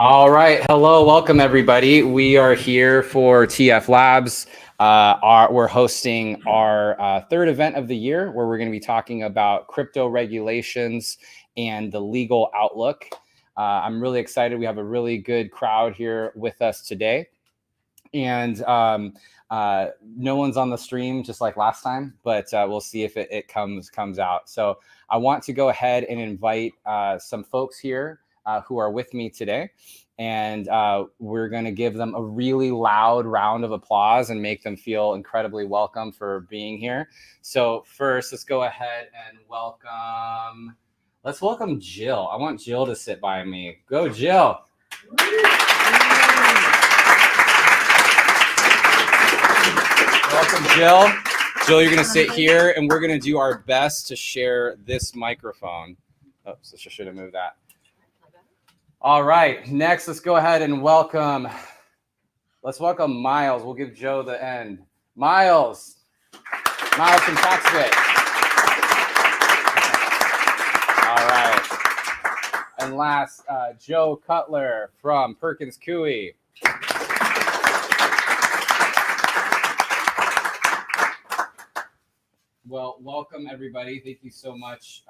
All right. Hello. Welcome, everybody. We are here for TF Labs. We're hosting our third event of the year where we're going to be talking about crypto regulations and the legal outlook. I'm really excited. We have a really good crowd here with us today. And no one's on the stream just like last time, but we'll see if it comes out. So I want to go ahead and invite some folks here who are with me today. And we're going to give them a really loud round of applause and make them feel incredibly welcome for being here. So first, let's go ahead and welcome Jill. I want Jill to sit by me. Go, Jill. Welcome, Jill. Jill, you're going to sit here, and we're going to do our best to share this microphone. Oops, I should have moved that. All right, next, let's go ahead and welcome Miles. We'll give Joe the end. Miles from TaxBit. All right. And last, Joe Cutler from Perkins Coie. Well, welcome everybody. Thank you so much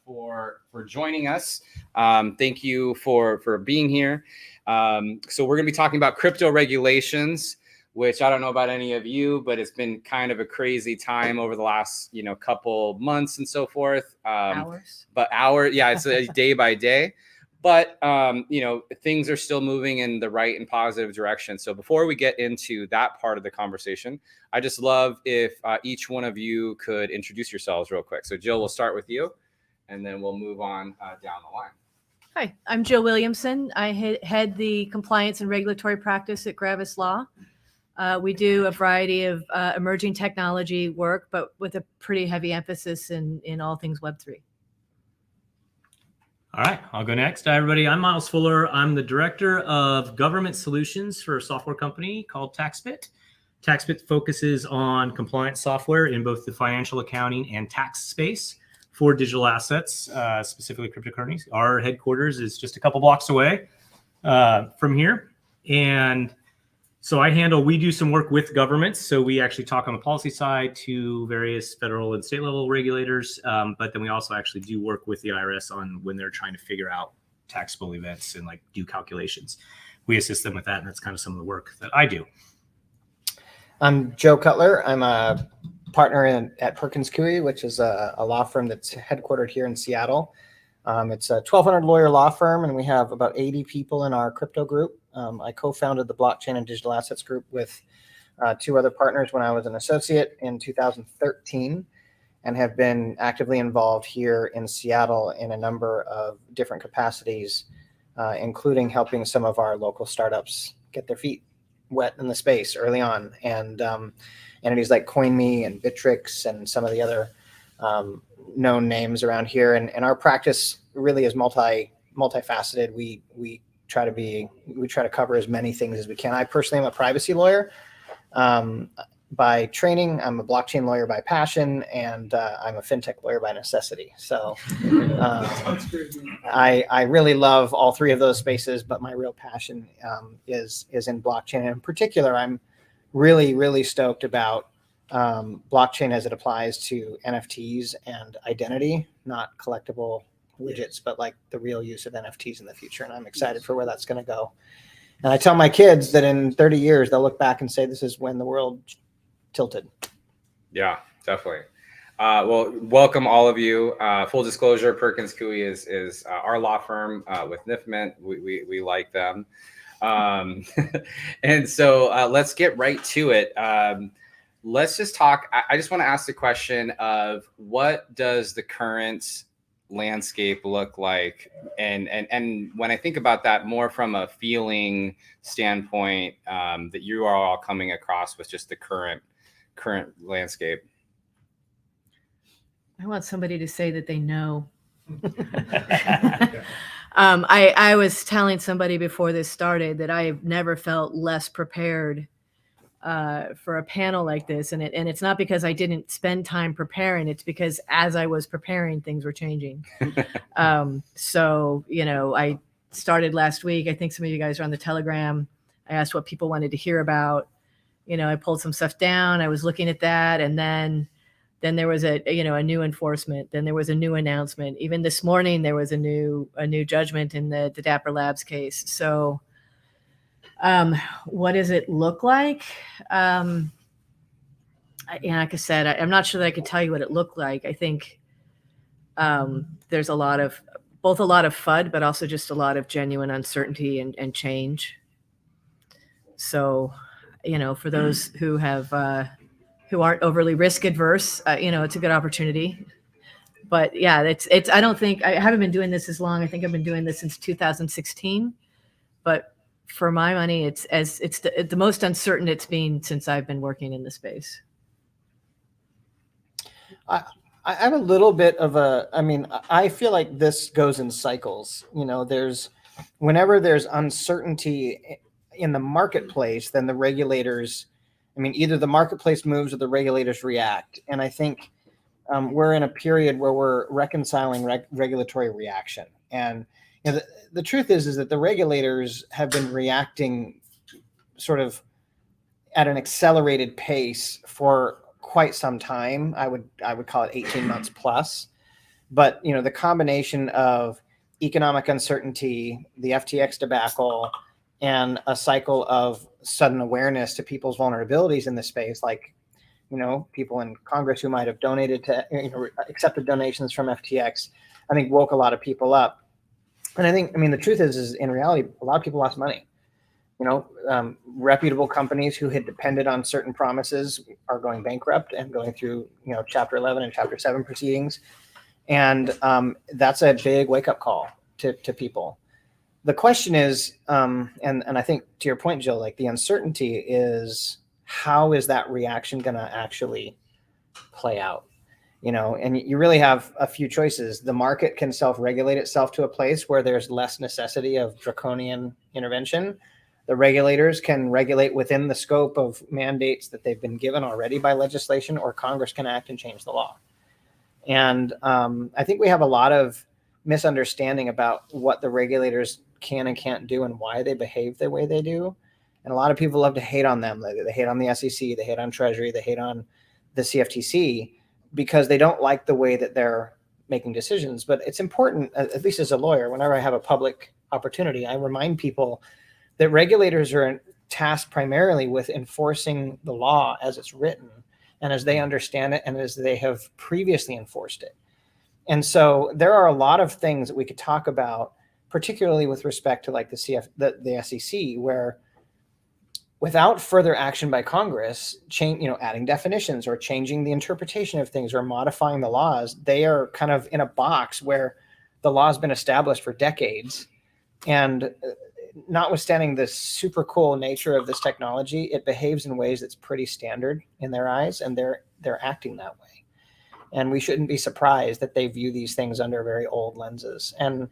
for joining us. Thank you for being here. So we're going to be talking about crypto regulations, which I don't know about any of you, but it's been kind of a crazy time over the last couple months and so forth. Hours. Yeah, it's a day by day. But, things are still moving in the right and positive direction. So before we get into that part of the conversation, I just love if each one of you could introduce yourselves real quick. So Jill, we'll start with you, and then we'll move on down the line. Hi, I'm Jill Williamson. I head the compliance and regulatory practice at Gravis Law. We do a variety of emerging technology work, but with a pretty heavy emphasis in all things Web3. All right, I'll go next. Hi, everybody. I'm Miles Fuller. I'm the director of government solutions for a software company called TaxBit. TaxBit focuses on compliance software in both the financial accounting and tax space for digital assets, specifically cryptocurrencies. Our headquarters is just a couple blocks away from here. And so we do some work with governments. So we actually talk on the policy side to various federal and state level regulators. But then we also actually do work with the IRS on when they're trying to figure out taxable events and do calculations. We assist them with that. And that's kind of some of the work that I do. I'm Joe Cutler. I'm a partner at Perkins Coie, which is a law firm that's headquartered here in Seattle. It's a 1,200 lawyer law firm, and we have about 80 people in our crypto group. I co-founded the blockchain and digital assets group with two other partners when I was an associate in 2013, and have been actively involved here in Seattle in a number of different capacities, including helping some of our local startups get their feet wet in the space early on. And entities like CoinMe and Bitrix and some of the other known names around here. And our practice really is multifaceted. We try to cover as many things as we can. I personally am a privacy lawyer by training. I'm a blockchain lawyer by passion, and I'm a fintech lawyer by necessity. So I really love all three of those spaces, but my real passion is in blockchain. And in particular, I'm really, really stoked about blockchain as it applies to NFTs and identity, not collectible widgets, but like the real use of NFTs in the future. And I'm excited for where that's going to go. And I tell my kids that in 30 years, they'll look back and say, this is when the world tilted. Yeah, definitely. Well, welcome all of you. Full disclosure, Perkins Coie is our law firm with NIFMint. We like them. And so let's get right to it. Let's just talk. I just want to ask the question of what does the current landscape look like? And when I think about that more from a feeling standpoint, that you are all coming across with just the current landscape. I want somebody to say that they know. I was telling somebody before this started that I've never felt less prepared for a panel like this. And it's not because I didn't spend time preparing. It's because as I was preparing, things were changing. So, started last week. I think some of you guys are on the Telegram. I asked what people wanted to hear about. I pulled some stuff down. I was looking at that, and then there was a new enforcement. Then there was a new announcement. Even this morning, there was a new judgment in the Dapper Labs case. So, what does it look like? Like I said, I'm not sure that I can tell you what it looked like. I think there's a lot of FUD, but also just a lot of genuine uncertainty and change. So, for those who aren't overly risk adverse, it's a good opportunity. But yeah, it's. I haven't been doing this as long. I think I've been doing this since 2016. But for my money, it's the most uncertain it's been since I've been working in the space. I have a little bit of I feel like this goes in cycles. Whenever there's uncertainty in the marketplace, then the regulators, either the marketplace moves or the regulators react. And I think we're in a period where we're reconciling regulatory reaction. And the truth is that the regulators have been reacting sort of at an accelerated pace for quite some time. I would call it 18 months plus. But the combination of economic uncertainty, the FTX debacle, and a cycle of sudden awareness to people's vulnerabilities in the space, like people in Congress who might have donated to accepted donations from FTX, I think woke a lot of people up. And I think the truth is in reality, a lot of people lost money. Reputable companies who had depended on certain promises are going bankrupt and going through, Chapter 11 and Chapter 7 proceedings. And that's a big wake-up call to people. The question is, and I think to your point, Jill, like the uncertainty is, how is that reaction going to actually play out? And you really have a few choices. The market can self-regulate itself to a place where there's less necessity of draconian intervention. The regulators can regulate within the scope of mandates that they've been given already by legislation, or Congress can act and change the law. And I think we have a lot of misunderstanding about what the regulators can and can't do and why they behave the way they do. And a lot of people love to hate on them. They hate on the SEC, they hate on Treasury, they hate on the CFTC because they don't like the way that they're making decisions. But it's important, at least as a lawyer, whenever I have a public opportunity, I remind people that regulators are tasked primarily with enforcing the law as it's written and as they understand it and as they have previously enforced it. And so there are a lot of things that we could talk about, particularly with respect to like the SEC, where without further action by Congress, adding definitions or changing the interpretation of things or modifying the laws, they are kind of in a box where the law has been established for decades. And notwithstanding the super cool nature of this technology, it behaves in ways that's pretty standard in their eyes, and they're acting that way. And we shouldn't be surprised that they view these things under very old lenses. And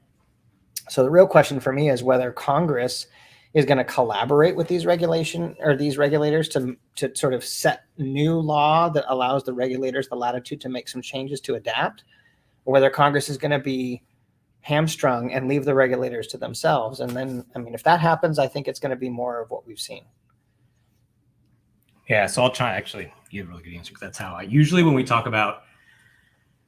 so the real question for me is whether Congress is going to collaborate with these regulators to sort of set new law that allows the regulators the latitude to make some changes to adapt, or whether Congress is going to be hamstrung and leave the regulators to themselves. And then, if that happens, I think it's going to be more of what we've seen. Yeah, so I'll try actually give a really good answer, because that's how I usually, when we talk about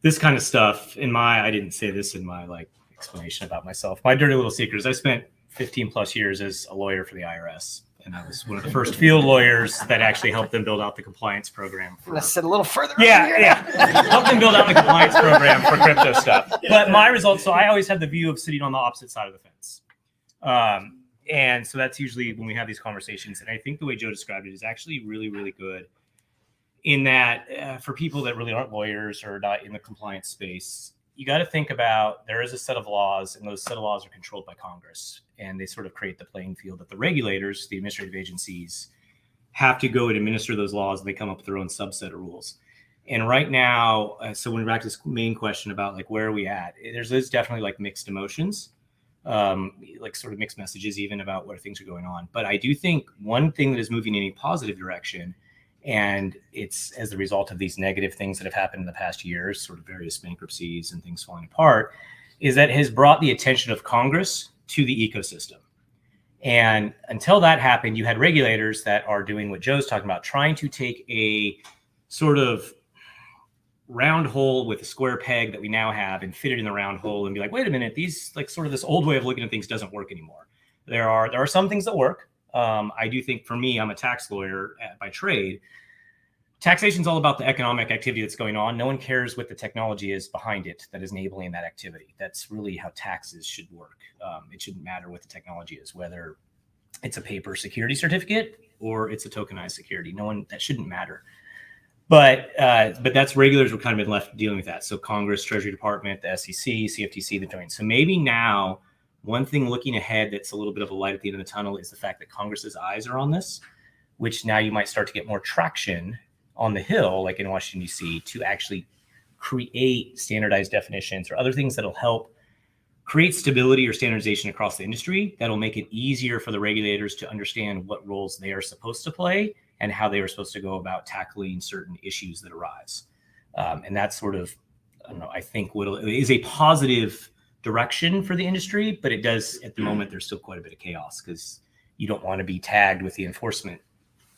this kind of stuff, I didn't say this in my explanation about myself. My dirty little secret is I spent 15 plus years as a lawyer for the IRS. And I was one of the first field lawyers that actually helped them build out the compliance program. Let's sit a little further. Yeah. Help them build out the compliance program for crypto stuff. But my results, so I always have the view of sitting on the opposite side of the fence. And so that's usually when we have these conversations. And I think the way Joe described it is actually really, really good in that for people that really aren't lawyers or not in the compliance space, you got to think about there is a set of laws, and those set of laws are controlled by Congress, and they sort of create the playing field that the regulators, the administrative agencies, have to go and administer those laws, and they come up with their own subset of rules. And right now, so when we're back to this main question about where are we at, there's definitely mixed emotions, sort of mixed messages even about where things are going on. But I do think one thing that is moving in a positive direction, and it's as a result of these negative things that have happened in the past years, sort of various bankruptcies and things falling apart, is that it has brought the attention of Congress to the ecosystem. And until that happened, you had regulators that are doing what Joe's talking about, trying to take a sort of round hole with a square peg that we now have and fit it in the round hole and be like, wait a minute, these like sort of this old way of looking at things doesn't work anymore. There are some things that work. I do think, for me, I'm a tax lawyer by trade. Taxation is all about the economic activity that's going on. No one cares what the technology is behind it that is enabling that activity. That's really how taxes should work. It shouldn't matter what the technology is, whether it's a paper security certificate or it's a tokenized security. That shouldn't matter. But that's regulators were kind of been left dealing with that. So Congress, Treasury Department, the SEC, CFTC, the joint. So maybe now one thing looking ahead that's a little bit of a light at the end of the tunnel is the fact that Congress's eyes are on this, which now you might start to get more traction on the Hill, like in Washington, D.C., to actually create standardized definitions or other things that'll help create stability or standardization across the industry. That'll make it easier for the regulators to understand what roles they are supposed to play and how they are supposed to go about tackling certain issues that arise. And that's sort of, I think is a positive direction for the industry, but it does, at the moment, there's still quite a bit of chaos because you don't want to be tagged with the enforcement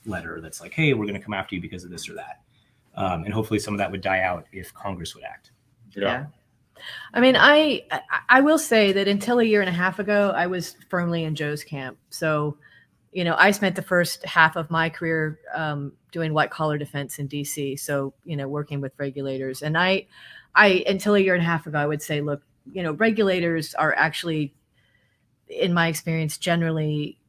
letter that's like, hey, we're going to come after you because of this or that. And hopefully some of that would die out if Congress would act. Yeah. I mean, I will say that until a year and a half ago, I was firmly in Joe's camp. So, I spent the first half of my career doing white collar defense in DC. So, working with regulators. And I until a year and a half ago, I would say, look, regulators are actually, in my experience, generally,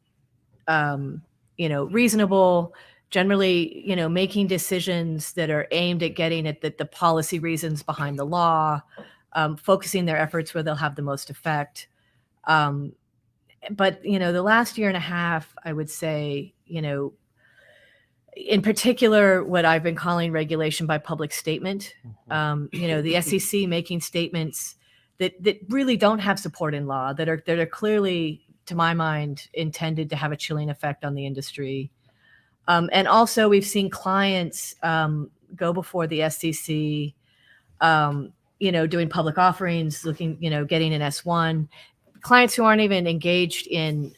reasonable, generally, making decisions that are aimed at getting at the policy reasons behind the law, focusing their efforts where they'll have the most effect. But, the last year and a half, I would say, in particular, what I've been calling regulation by public statement, the SEC making statements that really don't have support in law, that are clearly, to my mind, intended to have a chilling effect on the industry. And also we've seen clients go before the SEC, doing public offerings, looking, getting an S1. Clients who aren't even engaged in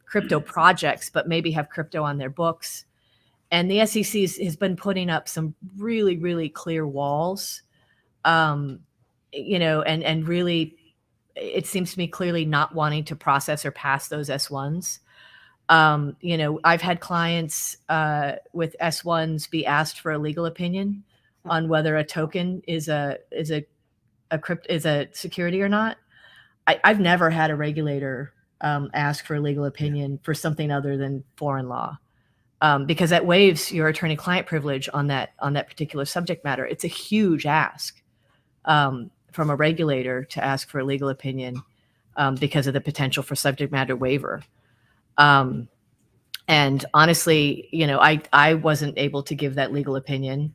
crypto projects, but maybe have crypto on their books. And the SEC has been putting up some really, really clear walls, and really, it seems to me clearly not wanting to process or pass those S1s. I've had clients with S1s be asked for a legal opinion on whether a token is a security or not. I've never had a regulator ask for a legal opinion for something other than foreign law, because that waives your attorney-client privilege on that particular subject matter. It's a huge ask from a regulator to ask for a legal opinion because of the potential for subject matter waiver. And honestly, I wasn't able to give that legal opinion.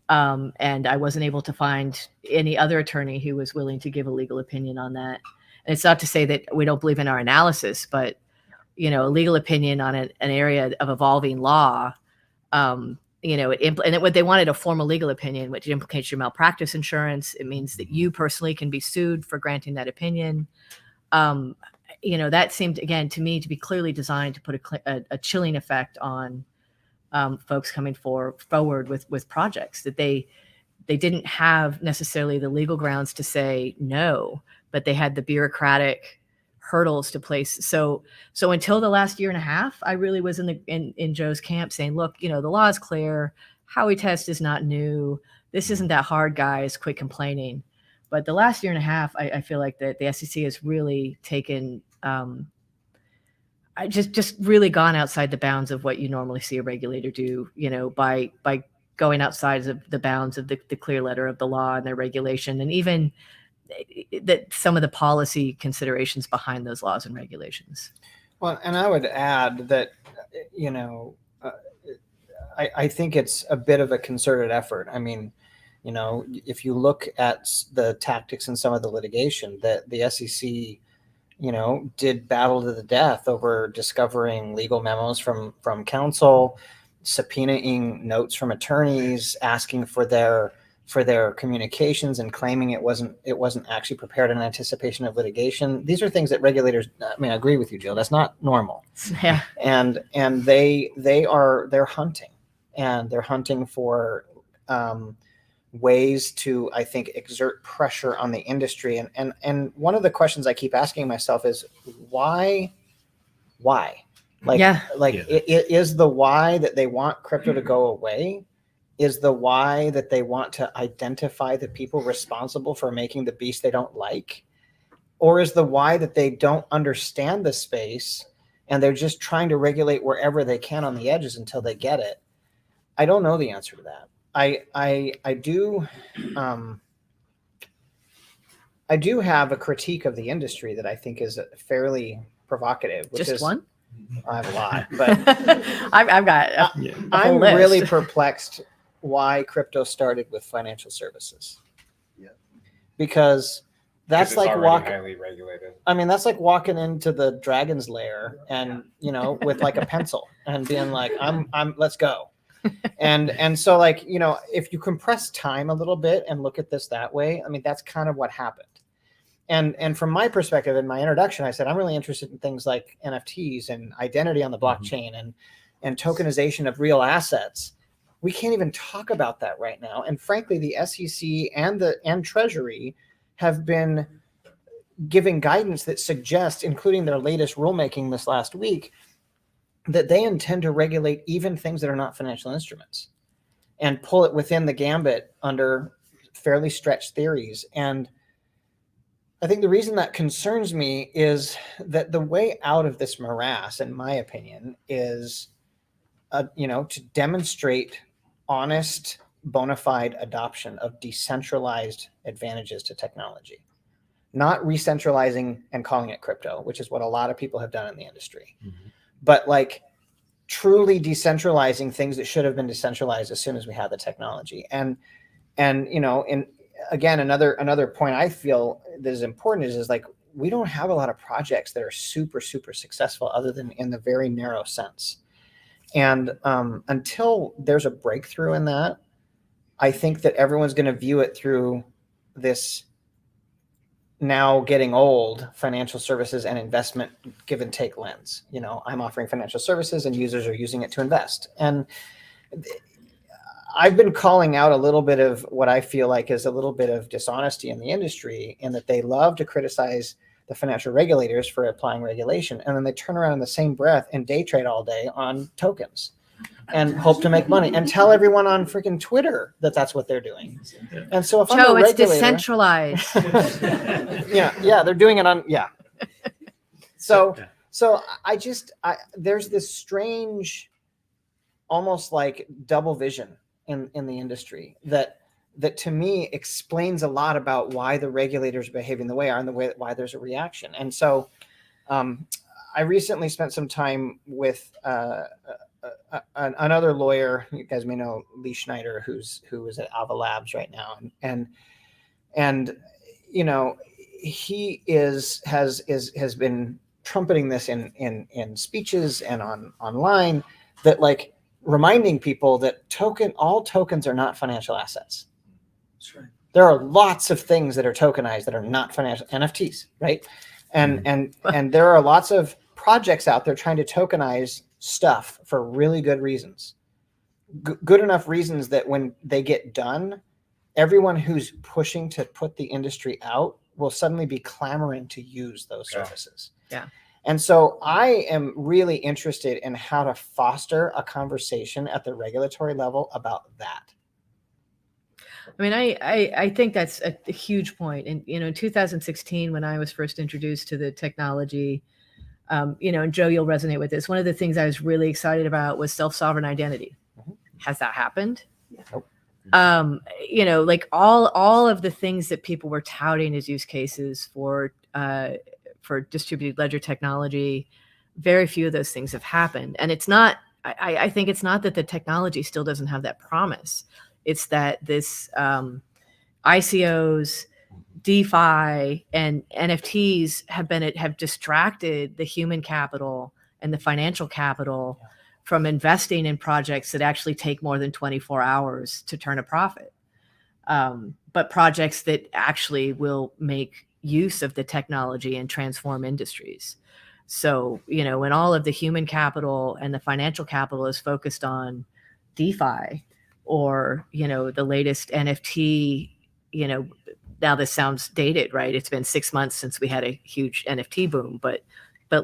And I wasn't able to find any other attorney who was willing to give a legal opinion on that. And it's not to say that we don't believe in our analysis, but, a legal opinion on an area of evolving law, and what they wanted a formal legal opinion, which implicates your malpractice insurance. It means that you personally can be sued for granting that opinion. That seemed, again, to me to be clearly designed to put a chilling effect on folks coming forward with projects that they didn't have necessarily the legal grounds to say no, but they had the bureaucratic hurdles to place. So until the last year and a half, I really was in Joe's camp saying, look, the law is clear. Howey test is not new. This isn't that hard, guys. Quit complaining. But the last year and a half, I feel like that the SEC has really taken, I just really gone outside the bounds of what you normally see a regulator do, by going outside of the bounds of the clear letter of the law and their regulation, and even that some of the policy considerations behind those laws and regulations. Well, and I would add that, I think it's a bit of a concerted effort. I mean, if you look at the tactics in some of the litigation that the SEC, did battle to the death over discovering legal memos from counsel, subpoenaing notes from attorneys, asking for their for their communications and claiming it wasn't actually prepared in anticipation of litigation. These are things that regulators, I mean, I agree with you, Jill, that's not normal. Yeah. And they're hunting, and they're hunting for ways to, I think, exert pressure on the industry. And one of the questions I keep asking myself is why? Is the why that they want crypto to go away? Is the why that they want to identify the people responsible for making the beast they don't like? Or is the why that they don't understand the space and they're just trying to regulate wherever they can on the edges until they get it? I don't know the answer to that. I do have a critique of the industry that I think is fairly provocative. Just one? I have a lot, but I've got a whole I'm list. really perplexed why crypto started with financial services. Yeah. Because that's it's like already highly regulated. I mean, that's like walking into the dragon's lair and, with like a pencil and being like, let's go. And so like, if you compress time a little bit and look at this that way, I mean, that's kind of what happened. And from my perspective, in my introduction, I said, I'm really interested in things like NFTs and identity on the blockchain and tokenization of real assets. We can't even talk about that right now. And frankly, the SEC and Treasury have been giving guidance that suggests, including their latest rulemaking this last week, that they intend to regulate even things that are not financial instruments and pull it within the gambit under fairly stretched theories. And I think the reason that concerns me is that the way out of this morass, in my opinion, is, to demonstrate honest, bona fide adoption of decentralized advantages to technology, not re-centralizing and calling it crypto, which is what a lot of people have done in the industry, but like truly decentralizing things that should have been decentralized as soon as we had the technology. And again, another point I feel that is important is like, we don't have a lot of projects that are super, super successful other than in the very narrow sense. And until there's a breakthrough in that, I think that everyone's going to view it through this now getting old financial services and investment give and take lens. I'm offering financial services and users are using it to invest. And I've been calling out a little bit of what I feel like is a little bit of dishonesty in the industry, in that they love to criticize the financial regulators for applying regulation, and then they turn around in the same breath and day trade all day on tokens and hope to make money and tell everyone on freaking Twitter that that's what they're doing. And so if Joe, I'm a it's regulator, decentralized. yeah, they're doing it on, yeah. So there's this strange, almost like double vision in the industry that to me explains a lot about why the regulators are behaving the way they are and why there's a reaction. And so I recently spent some time with another lawyer. You guys may know Lee Schneider, who is at Ava Labs right now. And he has been trumpeting this in speeches and online, that like reminding people that all tokens are not financial assets. That's right. There are lots of things that are tokenized that are not financial, NFTs, right? And there are lots of projects out there trying to tokenize stuff for really good reasons. Good enough reasons that when they get done, everyone who's pushing to put the industry out will suddenly be clamoring to use those services. Yeah. And so I am really interested in how to foster a conversation at the regulatory level about that. I mean, I think that's a huge point. And, in 2016, when I was first introduced to the technology, and Joe, you'll resonate with this. One of the things I was really excited about was self-sovereign identity. Mm-hmm. Has that happened? Nope. Like all of the things that people were touting as use cases for distributed ledger technology, very few of those things have happened. And it's not, I think it's not that the technology still doesn't have that promise. It's that this ICOs, DeFi, and NFTs have distracted the human capital and the financial capital from investing in projects that actually take more than 24 hours to turn a profit. but projects that actually will make use of the technology and transform industries. So, when all of the human capital and the financial capital is focused on DeFi or, the latest NFT, now this sounds dated, right? It's been 6 months since we had a huge NFT boom, but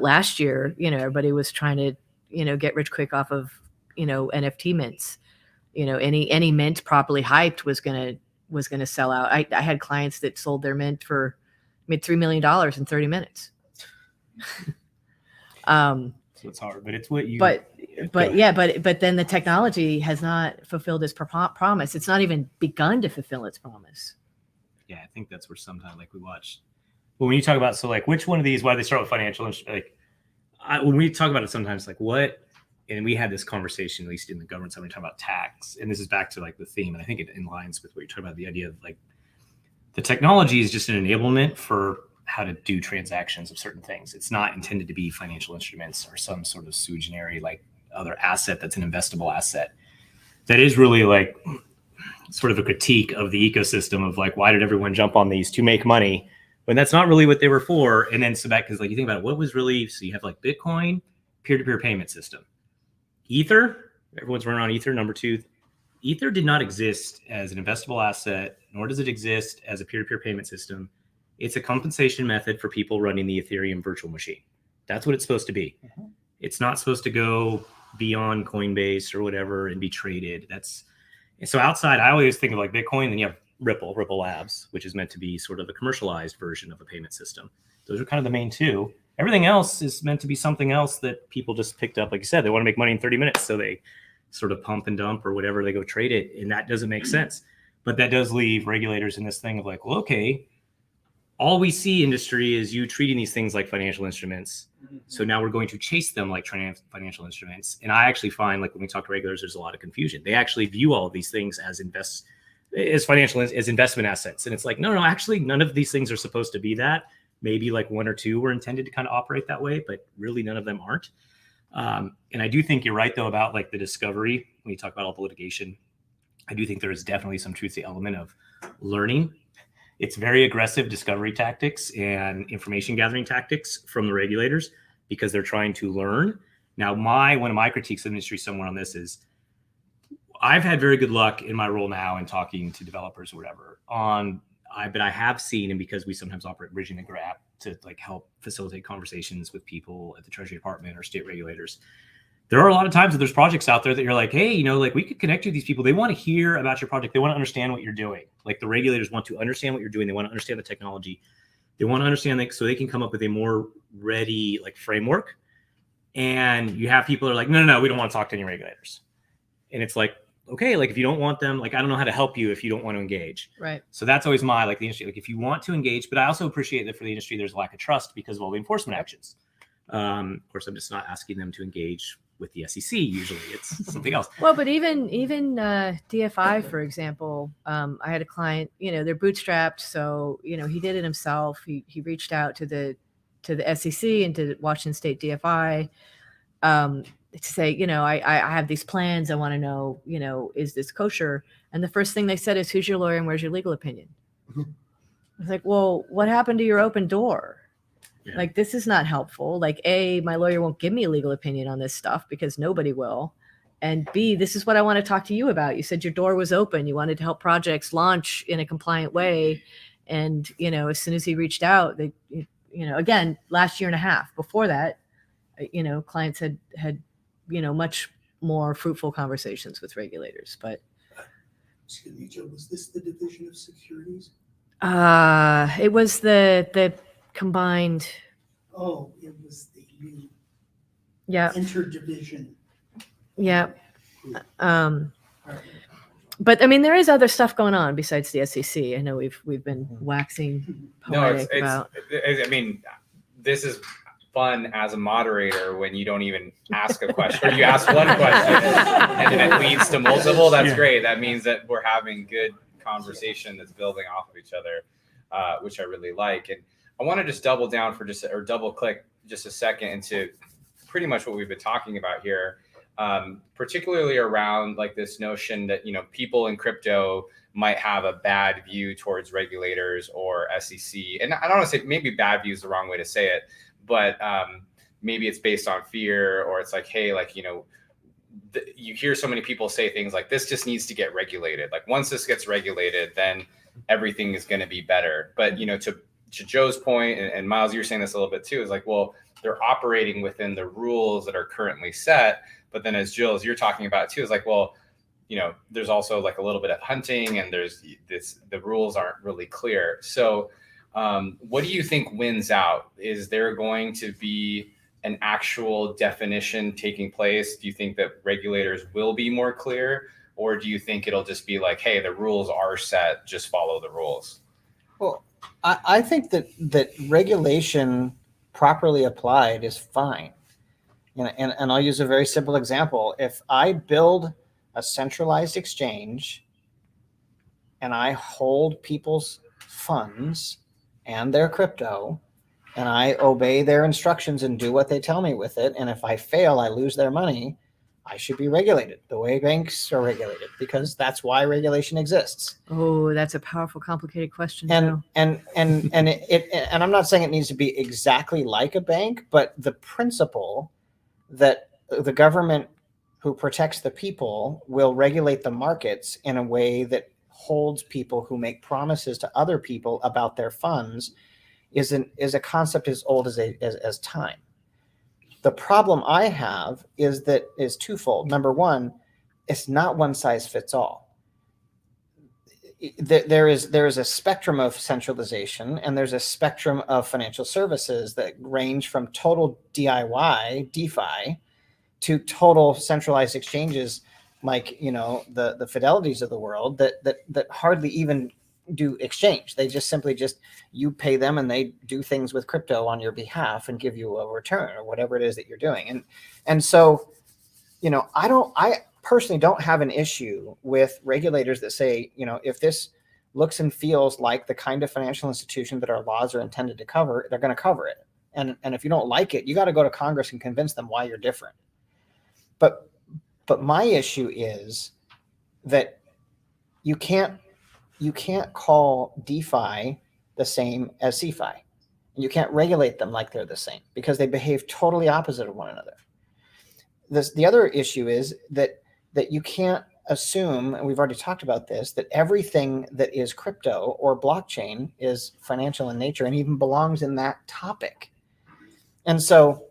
last year, everybody was trying to, get rich quick off of, NFT mints. Any mint properly hyped was gonna sell out. I had clients that sold their mint for made $3 million in 30 minutes. So it's hard, but it's what you. But then the technology has not fulfilled its promise. It's not even begun to fulfill its promise. Yeah, I think that's where sometimes we watch. But when you talk about which one of these, why they start with financial, when we talk about it sometimes what, and we had this conversation at least in the government side when we talk about tax, and this is back to the theme, and I think it aligns with what you're talking about, the idea of the technology is just an enablement for how to do transactions of certain things. It's not intended to be financial instruments or some sort of sui generis other asset that's an investable asset. That is really sort of a critique of the ecosystem of why did everyone jump on these to make money when that's not really what they were for. And then so back, because you think about it, what was really, so you have Bitcoin, peer-to-peer payment system. Ether, everyone's running on Ether. Number two, Ether did not exist as an investable asset, nor does it exist as a peer-to-peer payment system. It's a compensation method for people running the Ethereum virtual machine. That's what it's supposed to be. Mm-hmm. It's not supposed to go beyond Coinbase or whatever and be traded. So outside, I always think of Bitcoin, and you have Ripple Labs, which is meant to be sort of a commercialized version of a payment system. Those are kind of the main two. Everything else is meant to be something else that people just picked up. Like you said, they want to make money in 30 minutes. So they sort of pump and dump or whatever, they go trade it. And that doesn't make sense. But that does leave regulators in this thing of okay, all we see industry is you treating these things like financial instruments. So now we're going to chase them like financial instruments. And I actually find when we talk to regulators, there's a lot of confusion. They actually view all of these things as investment assets. And it's no, actually none of these things are supposed to be that. Maybe one or two were intended to kind of operate that way, but really none of them aren't. And I do think you're right though about the discovery, when you talk about all the litigation. I do think there is definitely some truth to the element of learning. It's very aggressive discovery tactics and information gathering tactics from the regulators because they're trying to learn. Now, one of my critiques of the industry somewhere on this is I've had very good luck in my role now in talking to developers or whatever but I have seen, and because we sometimes operate bridging the gap to help facilitate conversations with people at the Treasury Department or state regulators, there are a lot of times that there's projects out there that you're hey, we could connect you with these people. They want to hear about your project. They want to understand what you're doing. The regulators want to understand what you're doing. They want to understand the technology. They want to understand so they can come up with a more ready framework. And you have people that are no, we don't want to talk to any regulators. And it's okay, if you don't want them, I don't know how to help you if you don't want to engage. Right. So that's always my, the industry, if you want to engage, but I also appreciate that for the industry, there's a lack of trust because of all the enforcement actions. Of course, I'm just not asking them to engage with the SEC. Usually it's something else. Well, but even DFI, for example, I had a client, they're bootstrapped. So, he did it himself. He reached out to the SEC and to Washington State DFI, to say, I have these plans. I want to know, is this kosher? And the first thing they said is, who's your lawyer and where's your legal opinion? I was well, what happened to your open door? Yeah. This is not helpful. My lawyer won't give me a legal opinion on this stuff because nobody will. And B, this is what I want to talk to you about. You said your door was open. You wanted to help projects launch in a compliant way. And, as soon as he reached out, they, again, last year and a half before that, clients had much more fruitful conversations with regulators. But excuse me, Joe, was this the Division of Securities? It was the combined. Oh, it was the new interdivision. Yeah. But there is other stuff going on besides the SEC. I know we've been waxing poetic about. This is fun as a moderator when you don't even ask a question or you ask one question and then it leads to multiple. That's great. That means that we're having good conversation that's building off of each other, which I really like. And I want to just double down double click just a second into pretty much what we've been talking about here. particularly around like this notion that, people in crypto might have a bad view towards regulators or SEC. And I don't want to say, maybe bad view is the wrong way to say it, but maybe it's based on fear, or it's like, hey, like, you hear so many people say things like, this just needs to get regulated. Like once this gets regulated, then everything is going to be better. But, to Joe's point, and Miles, you're saying this a little bit too, is like, well, they're operating within the rules that are currently set. But then as you're talking about too, is like, well, there's also like a little bit of hunting, and the rules aren't really clear. So what do you think wins out? Is there going to be an actual definition taking place? Do you think that regulators will be more clear, or do you think it'll just be like, hey, the rules are set, just follow the rules? Well, I think that regulation properly applied is fine. And I'll use a very simple example. If I build a centralized exchange and I hold people's funds and their crypto, and I obey their instructions and do what they tell me with it, and if I fail, I lose their money, I should be regulated the way banks are regulated, because that's why regulation exists. Oh, that's a powerful, complicated question. And I'm not saying it needs to be exactly like a bank, but the principle that the government who protects the people will regulate the markets in a way that holds people who make promises to other people about their funds is a concept as old as time. The problem I have is twofold. Number one, it's not one size fits all. There is a spectrum of centralization, and there's a spectrum of financial services that range from total DIY, DeFi, to total centralized exchanges like the Fidelities of the world that hardly even do exchange. They just simply you pay them and they do things with crypto on your behalf and give you a return or whatever it is that you're doing. And so, I personally don't have an issue with regulators that say, if this looks and feels like the kind of financial institution that our laws are intended to cover, they're going to cover it. And if you don't like it, you got to go to Congress and convince them why you're different. But my issue is that you can't call DeFi the same as CeFi. And you can't regulate them like they're the same, because they behave totally opposite of one another. The other issue is that you can't assume, and we've already talked about this, that everything that is crypto or blockchain is financial in nature and even belongs in that topic. And so,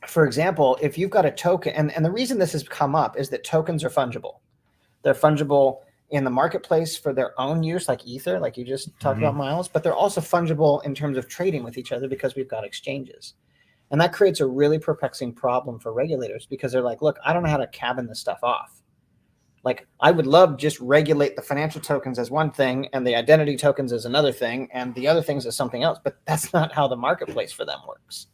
for example, if you've got a token, and the reason this has come up is that tokens are fungible. They're fungible in the marketplace for their own use, like Ether, like you just talked about, Miles, but they're also fungible in terms of trading with each other because we've got exchanges. And that creates a really perplexing problem for regulators, because they're like, look, I don't know how to cabin this stuff off. Like, I would love just regulate the financial tokens as one thing and the identity tokens as another thing and the other things as something else, but that's not how the marketplace for them works.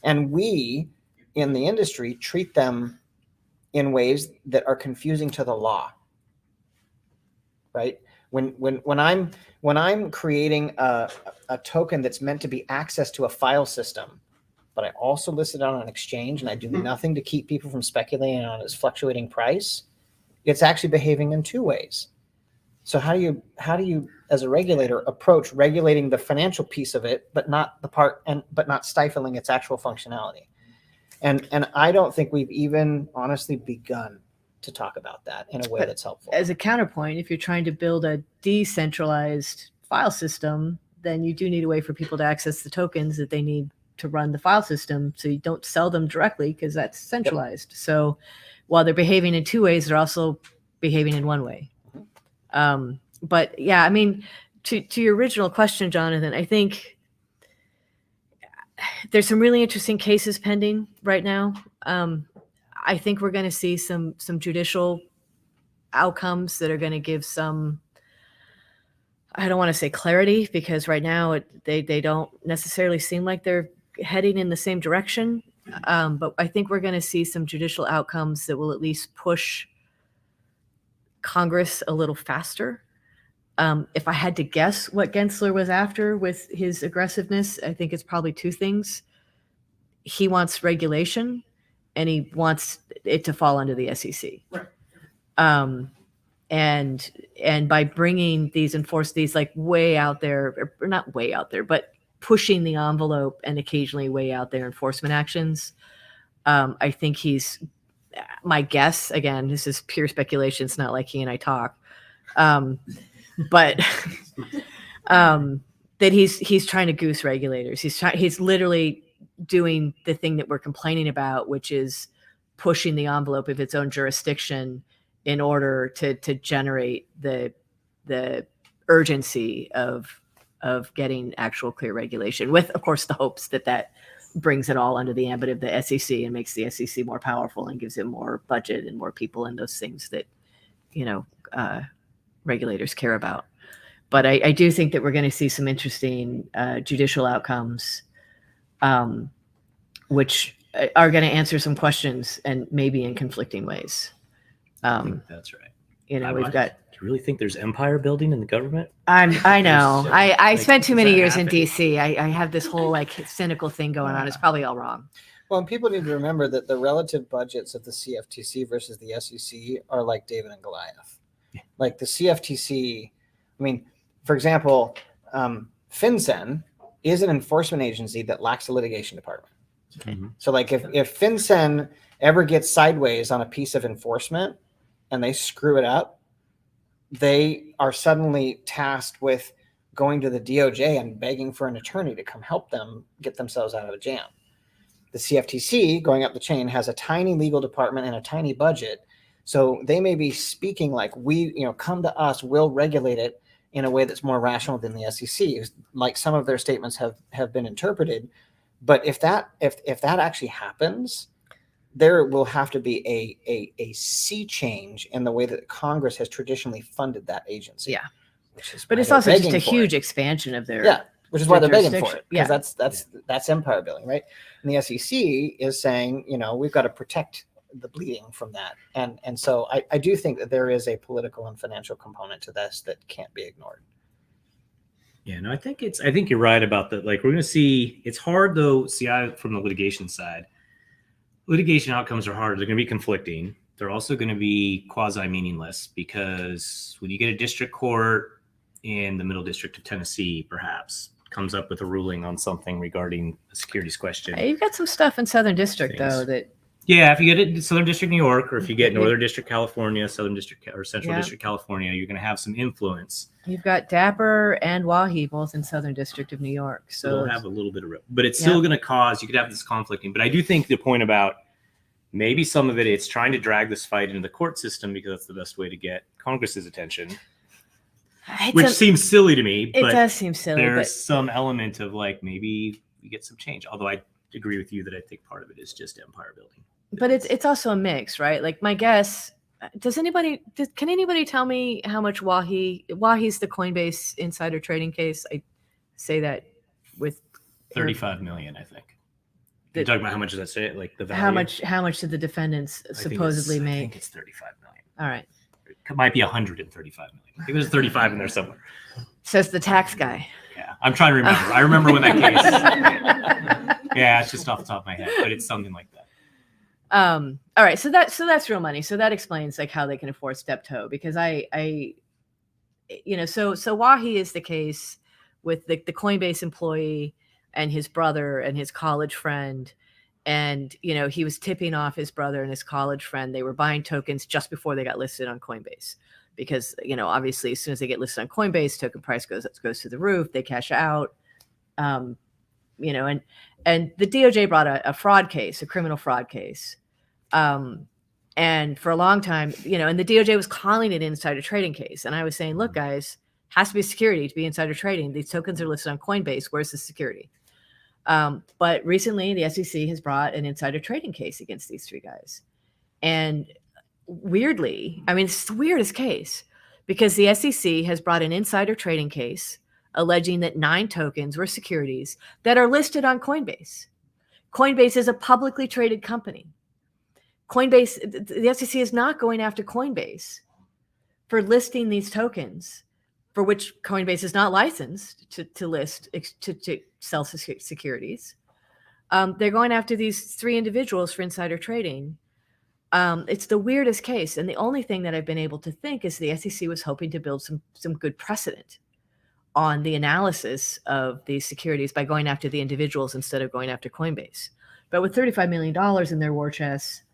And we in the industry treat them in ways that are confusing to the law. Right? When I'm creating a token that's meant to be access to a file system, but I also list it on an exchange and I do nothing to keep people from speculating on its fluctuating price, it's actually behaving in two ways. So how do you as a regulator approach regulating the financial piece of it, but not not stifling its actual functionality? And I don't think we've even honestly begun to talk about that in a way that's helpful. As a counterpoint, if you're trying to build a decentralized file system, then you do need a way for people to access the tokens that they need to run the file system, so you don't sell them directly, because that's centralized. Yep. So while they're behaving in two ways, they're also behaving in one way. But yeah, I mean, to your original question, Jonathan, I think there's some really interesting cases pending right now. I think we're going to see some judicial outcomes that are going to give some, I don't want to say clarity, because right now they don't necessarily seem like they're heading in the same direction. But I think we're going to see some judicial outcomes that will at least push Congress a little faster. If I had to guess what Gensler was after with his aggressiveness, I think it's probably two things. He wants regulation, and he wants it to fall under the SEC. Right. And by bringing these like way out there, or not way out there, but pushing the envelope and occasionally way out there enforcement actions, I think my guess, again, this is pure speculation. It's not like he and I talk, but that he's trying to goose regulators. He's literally doing the thing that we're complaining about, which is pushing the envelope of its own jurisdiction in order to generate the urgency of getting actual clear regulation, with, of course, the hopes that brings it all under the ambit of the SEC and makes the SEC more powerful and gives it more budget and more people and those things that, regulators care about. But I do think that we're going to see some interesting judicial outcomes, which are going to answer some questions and maybe in conflicting ways. I think that's right. We've got. Do you really think there's empire building in the government? I know. I Like, spent too does many that years in happen? DC. I have this whole like cynical thing going on. It's probably all wrong. Well, and people need to remember that the relative budgets of the CFTC versus the SEC are like David and Goliath. Yeah. Like the CFTC, I mean, for example, FinCEN is an enforcement agency that lacks a litigation department. Mhm. So like if FinCEN ever gets sideways on a piece of enforcement and they screw it up, they are suddenly tasked with going to the DOJ and begging for an attorney to come help them get themselves out of a jam. The CFTC, going up the chain, has a tiny legal department and a tiny budget. So they may be speaking like, come to us, we'll regulate it in a way that's more rational than the SEC, like some of their statements have been interpreted. But if that actually happens, there will have to be a sea change in the way that Congress has traditionally funded that agency. Yeah. But it's also just a huge expansion of their. Which is why they're begging for jurisdiction. it, because that's empire building, right? And the SEC is saying, we've got to protect the bleeding from that, and so I do think that there is a political and financial component to this that can't be ignored. Yeah, no, I think you're right about that. Like, we're going to see, it's hard though. From the litigation side, litigation outcomes are hard. They're going to be conflicting. They're also going to be quasi meaningless, because when you get a district court in the Middle District of Tennessee, perhaps comes up with a ruling on something regarding a securities question. You've got some stuff in Southern District though that. Yeah, if you get it Southern District, New York, or if you get Northern District, California, Southern District, or Central District, California, you're going to have some influence. You've got Dapper and Wahi both in Southern District of New York. So they'll have a little bit of, but it's still going to cause, you could have this conflicting. But I do think the point about maybe some of it's trying to drag this fight into the court system because that's the best way to get Congress's attention, which seems silly to me. It does seem silly. There's some element of like, maybe we get some change. Although I agree with you that I think part of it is just empire building. But it's also a mix, right? Like, my guess, can anybody tell me how much Wahi's the Coinbase insider trading case? I say that with 35 million, I think. You're talking about how much does that say? Like the value? How much did the defendants supposedly make? I think it's 35 million. All right. It might be 135 million. I think there's 35 in there somewhere. Says the tax guy. Yeah, I'm trying to remember. I remember when that case. Yeah, it's just off the top of my head, but it's something like that. All right. So that's real money. So that explains like how they can afford step toe, because so Wahi is the case with the Coinbase employee and his brother and his college friend. And, he was tipping off his brother and his college friend. They were buying tokens just before they got listed on Coinbase, because, obviously as soon as they get listed on Coinbase, token price goes through the roof, they cash out, and the DOJ brought a fraud case, a criminal fraud case. And for a long time, and the DOJ was calling it insider trading case. And I was saying, look, guys, has to be security to be insider trading. These tokens are listed on Coinbase. Where's the security? But recently the SEC has brought an insider trading case against these three guys. And weirdly, it's the weirdest case, because the SEC has brought an insider trading case alleging that 9 tokens were securities that are listed on Coinbase. Coinbase is a publicly traded company. Coinbase, the SEC is not going after Coinbase for listing these tokens, for which Coinbase is not licensed to list, to sell securities. They're going after these 3 individuals for insider trading. It's the weirdest case. And the only thing that I've been able to think is the SEC was hoping to build some good precedent on the analysis of these securities by going after the individuals instead of going after Coinbase. But with $35 million in their war chest,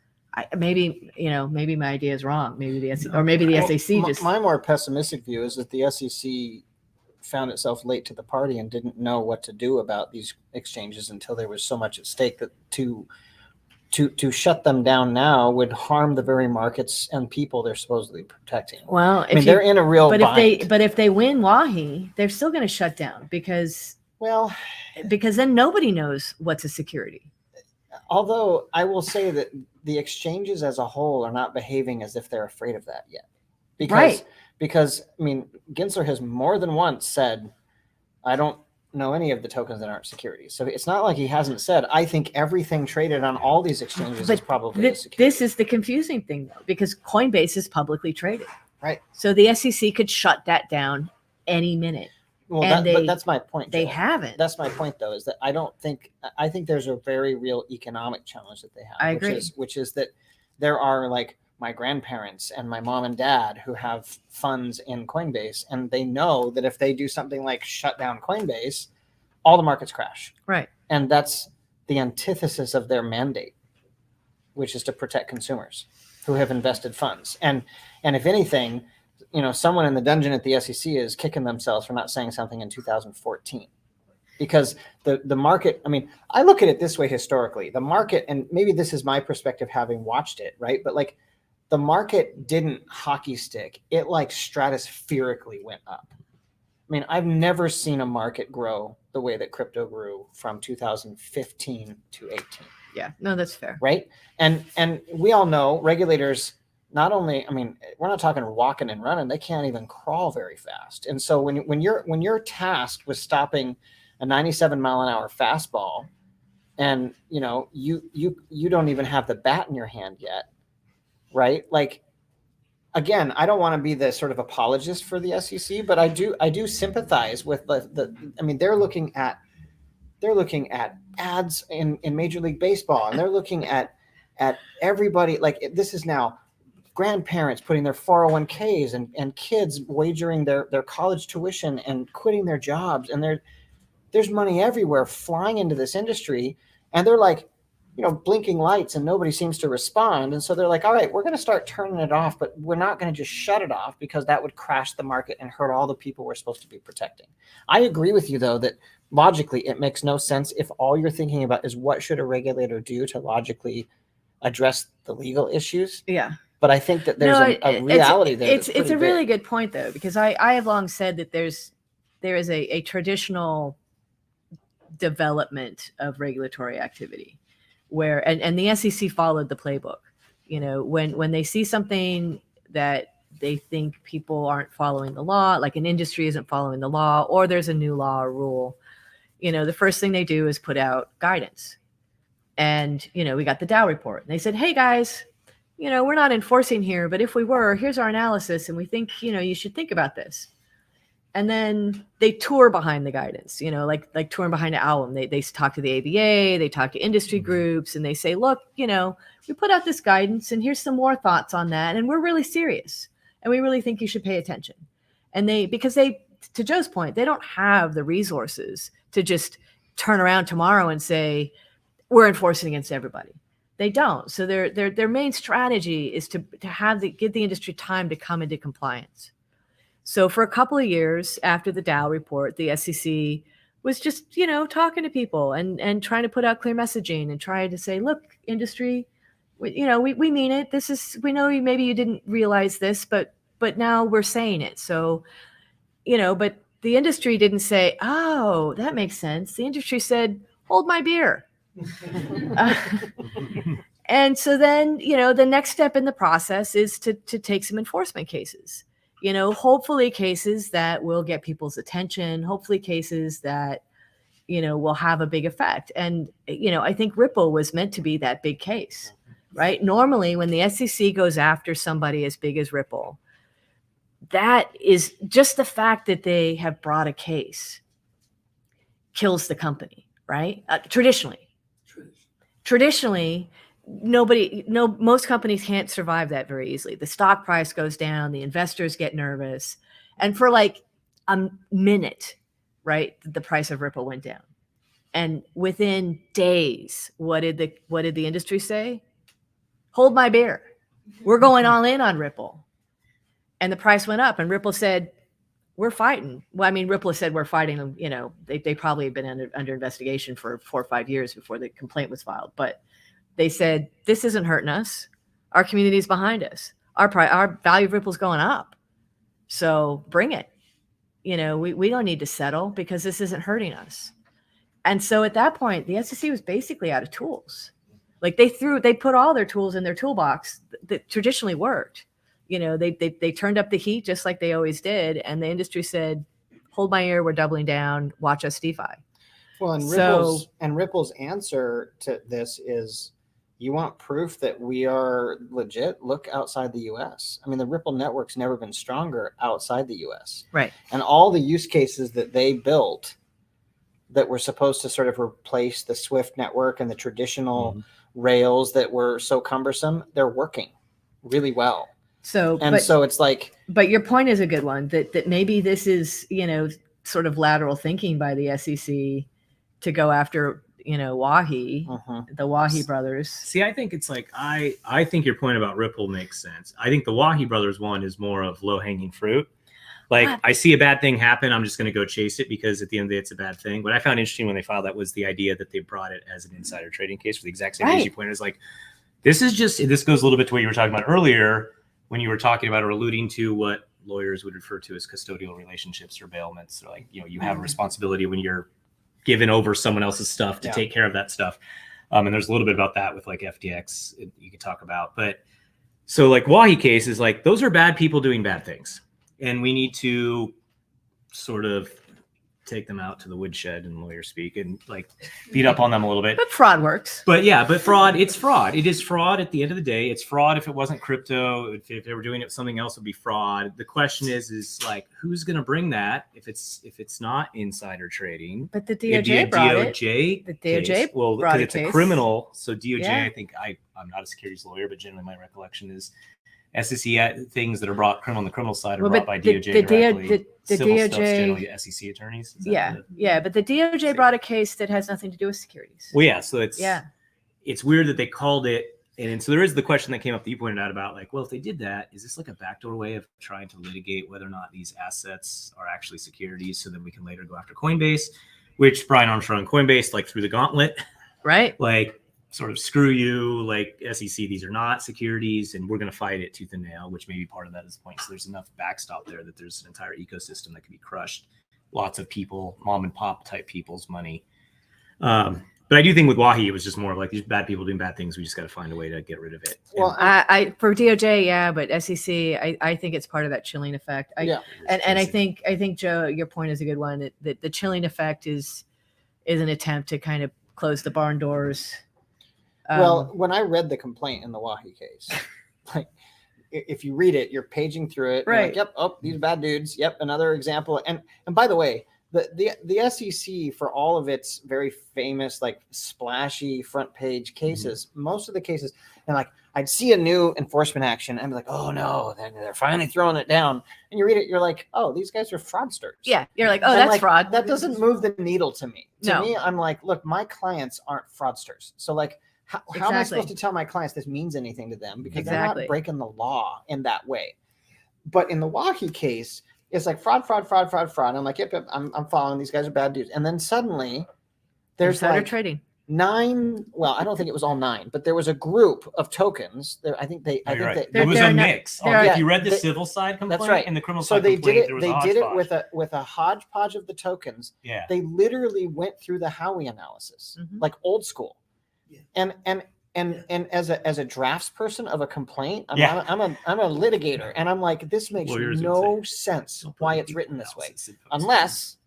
maybe my idea is wrong. Maybe the SEC, or maybe the SEC just. My more pessimistic view is that the SEC found itself late to the party and didn't know what to do about these exchanges until there was so much at stake that to shut them down now would harm the very markets and people they're supposedly protecting. Well, they're in a real bind. But if they win Wahi, they're still going to shut down because then nobody knows what's a security. Although I will say that the exchanges as a whole are not behaving as if they're afraid of that yet. Because Gensler has more than once said, I don't know any of the tokens that aren't securities. So it's not like he hasn't said, I think everything traded on all these exchanges is probably a security. This is the confusing thing, though, because Coinbase is publicly traded. Right. So the SEC could shut that down any minute. Well, but that's my point. They Joe. haven't. That's my point, though, is that I think there's a very real economic challenge that they have. I agree. Which is that there are like my grandparents and my mom and dad who have funds in Coinbase, and they know that if they do something like shut down Coinbase, all the markets crash. Right. And that's the antithesis of their mandate, which is to protect consumers who have invested funds. And if anything, someone in the dungeon at the SEC is kicking themselves for not saying something in 2014. Because the market, I look at it this way historically. The market, and maybe this is my perspective having watched it, right? But like the market didn't hockey stick. It like stratospherically went up. I've never seen a market grow the way that crypto grew from 2015 to 18. Yeah, no, that's fair. Right. And we all know regulators, not only, we're not talking walking and running. They can't even crawl very fast. And so when you're tasked with stopping a 97-mile-an-hour fastball, and you don't even have the bat in your hand yet, right? Like, again, I don't want to be the sort of apologist for the SEC, but I do sympathize with they're looking at ads in Major League Baseball, and they're looking at everybody. Like, this is now grandparents putting their 401ks and kids wagering their college tuition and quitting their jobs, and there's money everywhere flying into this industry, and they're like, blinking lights, and nobody seems to respond. And so they're like, all right, we're going to start turning it off, but we're not going to just shut it off because that would crash the market and hurt all the people we're supposed to be protecting. I agree with you, though, that logically it makes no sense if all you're thinking about is what should a regulator do to logically address the legal issues. Yeah. But I think that there's a reality there. It's a really good point, though, because I have long said that there is a traditional development of regulatory activity where, and the SEC followed the playbook. When they see something that they think people aren't following the law, like an industry isn't following the law, or there's a new law or rule, the first thing they do is put out guidance. And, we got the Dow report. And they said, hey, guys, we're not enforcing here, but if we were, here's our analysis, and we think, you should think about this. And then they tour behind the guidance, like touring behind an album. They talk to the ABA, they talk to industry groups, and they say, look, we put out this guidance, and here's some more thoughts on that, and we're really serious, and we really think you should pay attention. And because to Joe's point, they don't have the resources to just turn around tomorrow and say, we're enforcing against everybody. They don't. So their main strategy is to give the industry time to come into compliance. So for a couple of years after the Dow report, the SEC was just, talking to people and trying to put out clear messaging and trying to say, look, industry, we mean it. We know maybe you didn't realize this, but now we're saying it. So, but the industry didn't say, oh, that makes sense. The industry said, hold my beer. And so then, the next step in the process is to take some enforcement cases. Hopefully cases that will get people's attention, hopefully cases that, will have a big effect. And, I think Ripple was meant to be that big case, right? Normally, when the SEC goes after somebody as big as Ripple, that is just the fact that they have brought a case kills the company, right? Traditionally. traditionally, most companies can't survive that very easily. The stock price goes down, the investors get nervous, and for like a minute, right, the price of Ripple went down, and within days, what did the industry say? Hold my beer, we're going all in on Ripple, and the price went up, and Ripple said, we're fighting. Well, I mean, Ripple said we're fighting. You know, they probably had been under investigation for 4 or 5 years before the complaint was filed, but they said, this isn't hurting us. Our community is behind us. Our value of Ripple's going up. So bring it. You know, we don't need to settle because this isn't hurting us. And so at that point, the SEC was basically out of tools. Like they put all their tools in their toolbox that traditionally worked. You know, they turned up the heat just like they always did. And the industry said, hold my ear, we're doubling down, watch us DeFi. Well, and Ripple's answer to this is, you want proof that we are legit? Look outside the US. I mean, the Ripple network's never been stronger outside the US. Right. And all the use cases that they built that were supposed to sort of replace the Swift network and the traditional rails that were so cumbersome, they're working really well. So it's like, but your point is a good one, that maybe this is, you know, sort of lateral thinking by the SEC to go after, you know, Wahi, the Wahi Brothers. See, I think it's like, I think your point about Ripple makes sense. I think the Wahi Brothers one is more of low hanging fruit. Like, I see a bad thing happen, I'm just going to go chase it because at the end of the day, it's a bad thing. What I found interesting when they filed that was the idea that they brought it as an insider trading case for the exact same reason you pointed. Is like, this goes a little bit to what you were talking about earlier when you were talking about or alluding to what lawyers would refer to as custodial relationships or bailments. Or like, you know, you have a responsibility when you're giving over someone else's stuff to take care of that stuff. And there's a little bit about that with like FTX you could talk about. But so like Wahi case is like, those are bad people doing bad things. And we need to sort of take them out to the woodshed in lawyer speak and like beat up on them a little bit. But fraud works. But fraud, it's fraud. It is fraud at the end of the day. It's fraud if it wasn't crypto. If they were doing it with something else, it would be fraud. The question is like, who's going to bring that if it's not insider trading? But the DOJ brought it. The DOJ well, because it's a criminal. So DOJ, I think I'm not a securities lawyer, but generally my recollection is SEC things that are brought on the criminal side are brought by DOJ directly. The Civil DOJ, stuff's generally SEC attorneys. But the DOJ brought a case that has nothing to do with securities. Well, yeah, so it's weird that they called it, and so there is the question that came up that you pointed out about like, well, if they did that, is this like a backdoor way of trying to litigate whether or not these assets are actually securities, so then we can later go after Coinbase, which Brian Armstrong and Coinbase like threw the gauntlet, right? Like, sort of screw you, like SEC, these are not securities, and we're going to fight it tooth and nail, which maybe part of that is the point. So there's enough backstop there that there's an entire ecosystem that can be crushed. Lots of people, mom and pop type people's money. But I do think with Wahi, it was just more of like these bad people doing bad things. We just got to find a way to get rid of it. Well, I for DOJ, but SEC, I think it's part of that chilling effect. And I think Joe, your point is a good one. That the chilling effect is an attempt to kind of close the barn doors. Well, when I read the complaint in the Wahi case, like if you read it, you're paging through it. Right. Like, yep. Oh, these bad dudes. Yep. Another example. And by the way, the SEC, for all of its very famous, like splashy front page cases, most of the cases, and like I'd see a new enforcement action and I'd be like, oh no, they're finally throwing it down. And you read it, you're like, oh, these guys are fraudsters. Yeah. You're like, oh, that's fraud. That doesn't move the needle to me. To me, I'm like, look, my clients aren't fraudsters. So like, how am I supposed to tell my clients this means anything to them? Because they're not breaking the law in that way. But in the Wahi case, it's like fraud. I'm like, yep, I'm following. These guys are bad dudes. And then suddenly there's insider trading. 9. Well, I don't think it was all 9, but there was a group of tokens. There, I think it was a mix. If you read the civil side complaint and the criminal side complaint, there was a hodgepodge. They did it with a hodgepodge of the tokens. Yeah. They literally went through the Howey analysis, like old school. And as a draftsperson of a complaint, I'm a litigator, and I'm like, this makes no sense why it's written this way, unless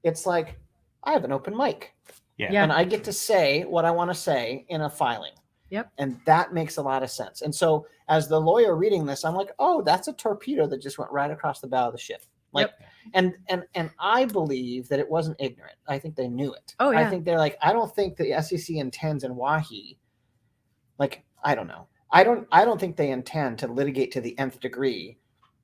it's like I have an open mic, and I get to say what I want to say in a filing. Yep. And that makes a lot of sense. And so as the lawyer reading this, I'm like, oh, that's a torpedo that just went right across the bow of the ship. Like, and I believe that it wasn't ignorant. I think they knew it. Oh, yeah. I think they're like, I don't think the SEC intends in Wahi. Like, I don't know. I don't think they intend to litigate to the nth degree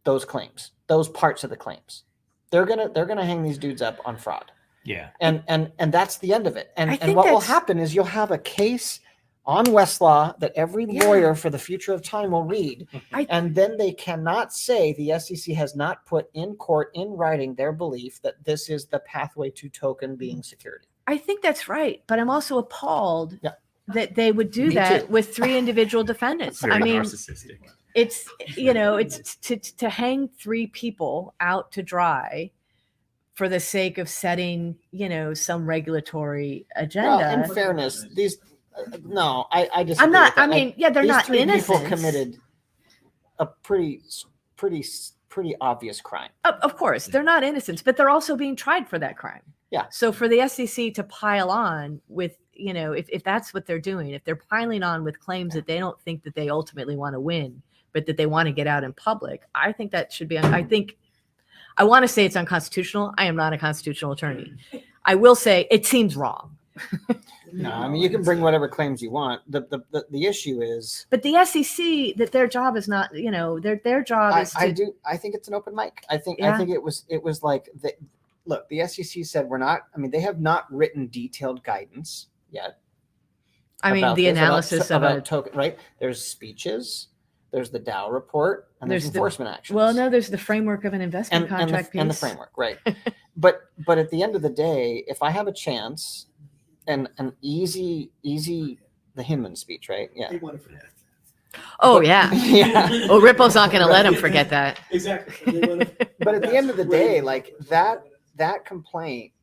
those claims, those parts of the claims. They're gonna hang these dudes up on fraud. Yeah. And that's the end of it. And think what will that's- happen is you'll have a case on Westlaw that every lawyer for the future of time will read. And then they cannot say the SEC has not put in court in writing their belief that this is the pathway to token being security. I think that's right, but I'm also appalled Yeah. that they would do Me that too. with 3 individual defendants. Very I mean, narcissistic. it's it's to hang 3 people out to dry for the sake of setting some regulatory agenda. Well, in fairness, these no, I disagree. I'm not. with that. I mean, yeah, they're these not 3 innocent. people committed a pretty obvious crime. Of course, they're not innocents, but they're also being tried for that crime. Yeah. So for the SEC to pile on with, if that's what they're doing, if they're piling on with claims that they don't think that they ultimately want to win, but that they want to get out in public, I think that should be. I want to say it's unconstitutional. I am not a constitutional attorney. I will say it seems wrong. No, I mean you can bring whatever claims you want. The issue is. But the SEC, that their job is not, their job is to. I think it's an open mic. I think Yeah. it was like look, the SEC said we're not. I mean, they have not written detailed guidance yet. I mean, about the this, analysis of about a token, right? There's speeches, there's the Dow report, and there's There's the- enforcement actions. Well, no, there's the framework of an investment contract piece. and the framework, right? but at the end of the day, if I have a chance, and an easy the Hinman speech, right? Yeah. They want to forget. Oh, yeah. Yeah. Oh, Ripple's not going to let him forget that. Exactly. They wanna- But at the end of the day, like that complaint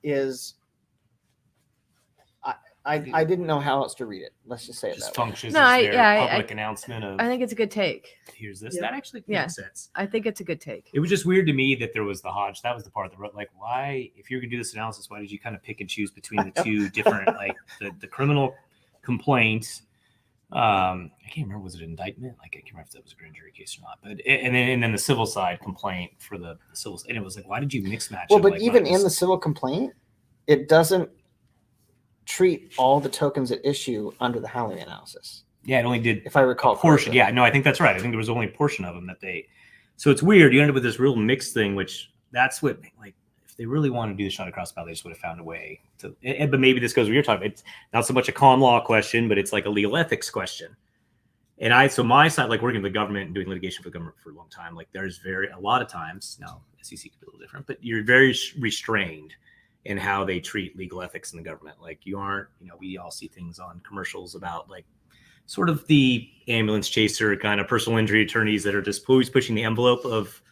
is, I didn't know how else to read it. Let's just say it Just that way. functions No, as I- their yeah, I- public announcement of I think it's a good take. here's this. Yeah. That actually Yeah. makes sense. I think it's a good take. It was just weird to me that there was the Hodge. That was the part that wrote, like, why, if you're gonna do this analysis, why did you kind of pick and choose between the 2 different, like the criminal complaint? I can't remember, was it an indictment? Like, I can't remember if that was a grand jury case or not. But and then the civil side complaint for the civil, and it was like, why did you mix match? Well, them? but Like, even when it in the was- civil complaint, it doesn't treat all the tokens at issue under the Halley analysis, yeah, it only did if I recall. a portion. correctly. Yeah, no, I think that's right. I think there was only a portion of them that they. So it's weird. You end up with this real mixed thing, which that's what, like, if they really want to do the shot across the bow, they just would have found a way to. But maybe this goes what you're talking about. It's not so much a common law question, but it's like a legal ethics question. And so my side, like working with the government and doing litigation for the government for a long time, like there's a lot of times, now SEC could be a little different, but you're very restrained in how they treat legal ethics in the government. Like you aren't, we all see things on commercials about like sort of the ambulance chaser kind of personal injury attorneys that are just always pushing the envelope of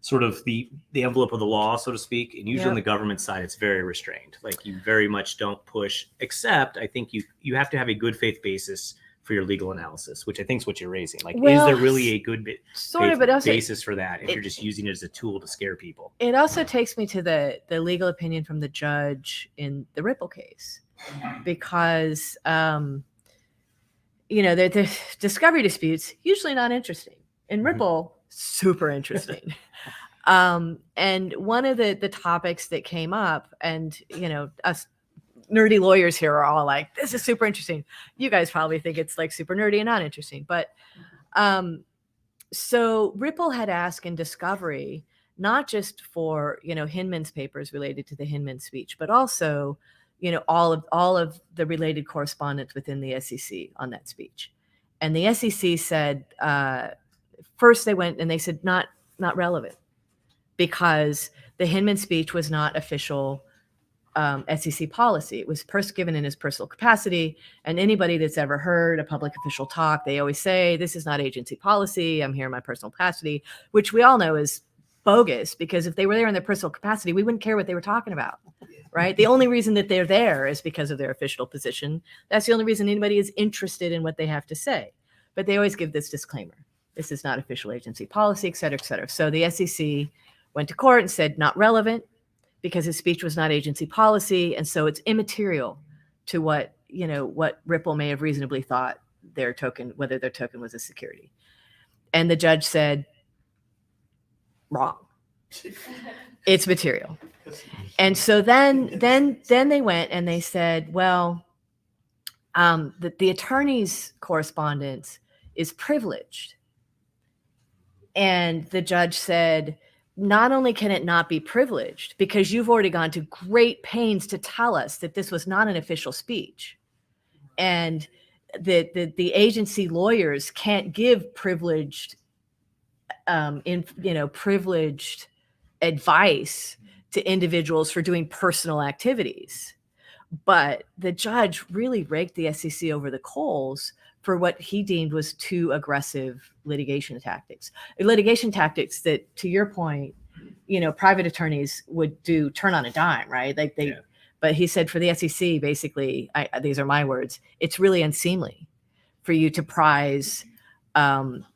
sort of the envelope of the law, so to speak. And usually on the government side, it's very restrained. Like you very much don't push, except I think you have to have a good faith basis for your legal analysis, which I think is what you're raising. Like, Well, is there really a good Sort of, but also basis for that if you're just using it as a tool to scare people? it also takes me to the legal opinion from the judge in the Ripple case, because the discovery disputes usually not interesting. In Ripple, super interesting. And one of the topics that came up, and us nerdy lawyers here are all like, this is super interesting. You guys probably think it's like super nerdy and not interesting, but so Ripple had asked in discovery, not just for Hinman's papers related to the Hinman speech, but also all of the related correspondence within the SEC on that speech. And the SEC said first they went and they said not relevant, because the Hinman speech was not official SEC policy. It was given in his personal capacity. And anybody that's ever heard a public official talk, they always say, this is not agency policy. I'm here in my personal capacity, which we all know is bogus, because if they were there in their personal capacity, we wouldn't care what they were talking about, right? The only reason that they're there is because of their official position. That's the only reason anybody is interested in what they have to say. But they always give this disclaimer. This is not official agency policy, et cetera, et cetera. So the SEC went to court and said not relevant, because his speech was not agency policy. And so it's immaterial to what Ripple may have reasonably thought whether their token was a security. And the judge said, wrong. It's material. And so then they went and they said, well, the attorney's correspondence is privileged. And the judge said, not only can it not be privileged, because you've already gone to great pains to tell us that this was not an official speech, and the agency lawyers can't give privileged privileged advice to individuals for doing personal activities. But the judge really raked the SEC over the coals for what he deemed was too aggressive litigation tactics that, to your point, private attorneys would turn on a dime, right? Like but he said for the SEC, basically, these are my words, it's really unseemly for you to prize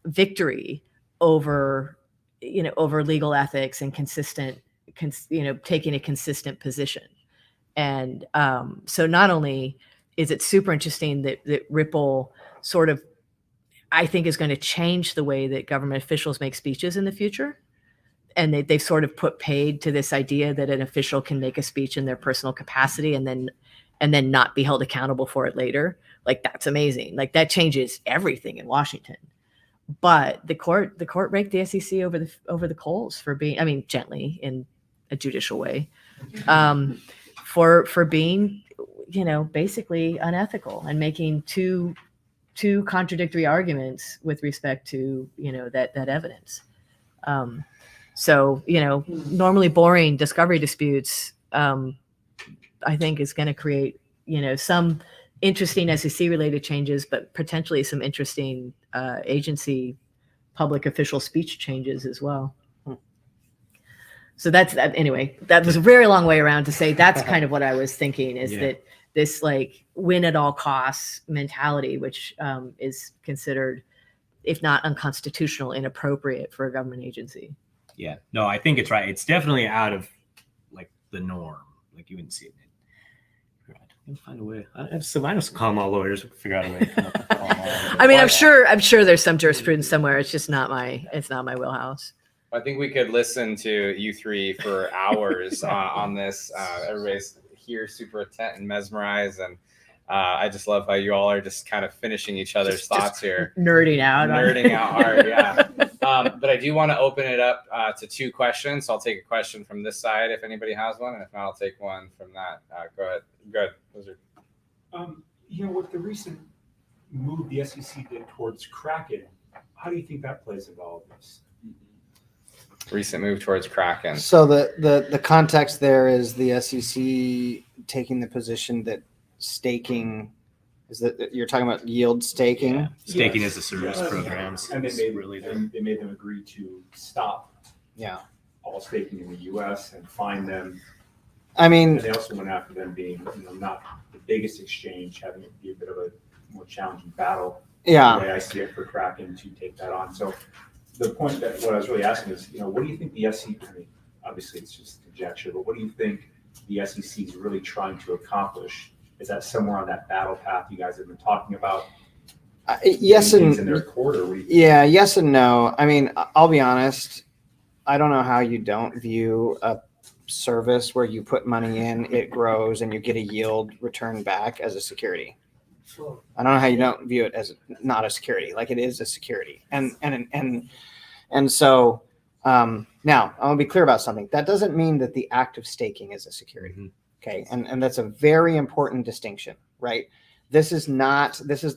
victory over legal ethics and taking a consistent position. And so not only is it super interesting that Ripple sort of, I think, is going to change the way that government officials make speeches in the future. And they've sort of put paid to this idea that an official can make a speech in their personal capacity and then not be held accountable for it later. Like, that's amazing. Like, that changes everything in Washington. But the court raked the SEC over the coals for being, I mean, gently in a judicial way, for being, basically unethical and making two contradictory arguments with respect to, that evidence. So, normally boring discovery disputes, I think is going to create, some interesting SEC related changes, but potentially some interesting agency public official speech changes as well. So that's that. Anyway, that was a very long way around to say that's kind of what I was thinking, is that this like win at all costs mentality, which is considered, if not unconstitutional, inappropriate for a government agency. Yeah, no, I think it's right. It's definitely out of like the norm. Like, you wouldn't see it. We'll find a way. I have some common law lawyers who figure out a way to come up with common law. I mean, I'm sure there's some jurisprudence somewhere. It's just not my wheelhouse. I think we could listen to you three for hours on this. Everybody's here super attentive and mesmerized, and I just love how you all are just kind of finishing each other's thoughts here. Nerding out hard, yeah. But I do want to open it up to two questions. So I'll take a question from this side if anybody has one, and if not, I'll take one from that. Go ahead. Those are... with the recent move the SEC did towards Kraken, how do you think that plays into all of this? Recent move towards Kraken. So the context there is the SEC taking the position that staking is that you're talking about yield staking. Yeah. Staking as a service programs. And they made them agree to stop all staking in the US and fine them. I mean, and they also went after them being not the biggest exchange, having it be a bit of a more challenging battle. Yeah. The way I see it for Kraken to take that on. So the point that what I was really asking is, what do you think the SEC, I mean, obviously it's just conjecture, but what do you think the SEC is really trying to accomplish? Is that somewhere on that battle path you guys have been talking about? Yes and in their court, or yes and no. I mean, I'll be honest. I don't know how you don't view a service where you put money in, it grows, and you get a yield return back as a security. I don't know how you don't view it as not a security. Like, it is a security, and so now I'm gonna be clear about something. That doesn't mean that the act of staking is a security. Mm-hmm. Okay, and that's a very important distinction, right? This is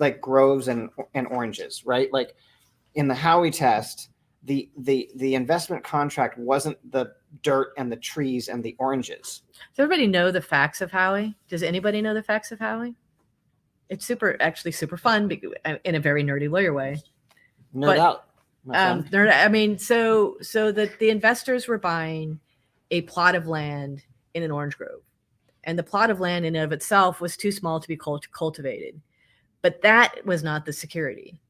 like groves and oranges, right? Like in the Howey test, the investment contract wasn't the dirt and the trees and the oranges. Does everybody know the facts of Howey? Does anybody know the facts of Howey? It's actually super fun in a very nerdy lawyer way. No doubt. I mean, so the investors were buying a plot of land in an orange grove. And the plot of land in and of itself was too small to be cultivated. But that was not the security.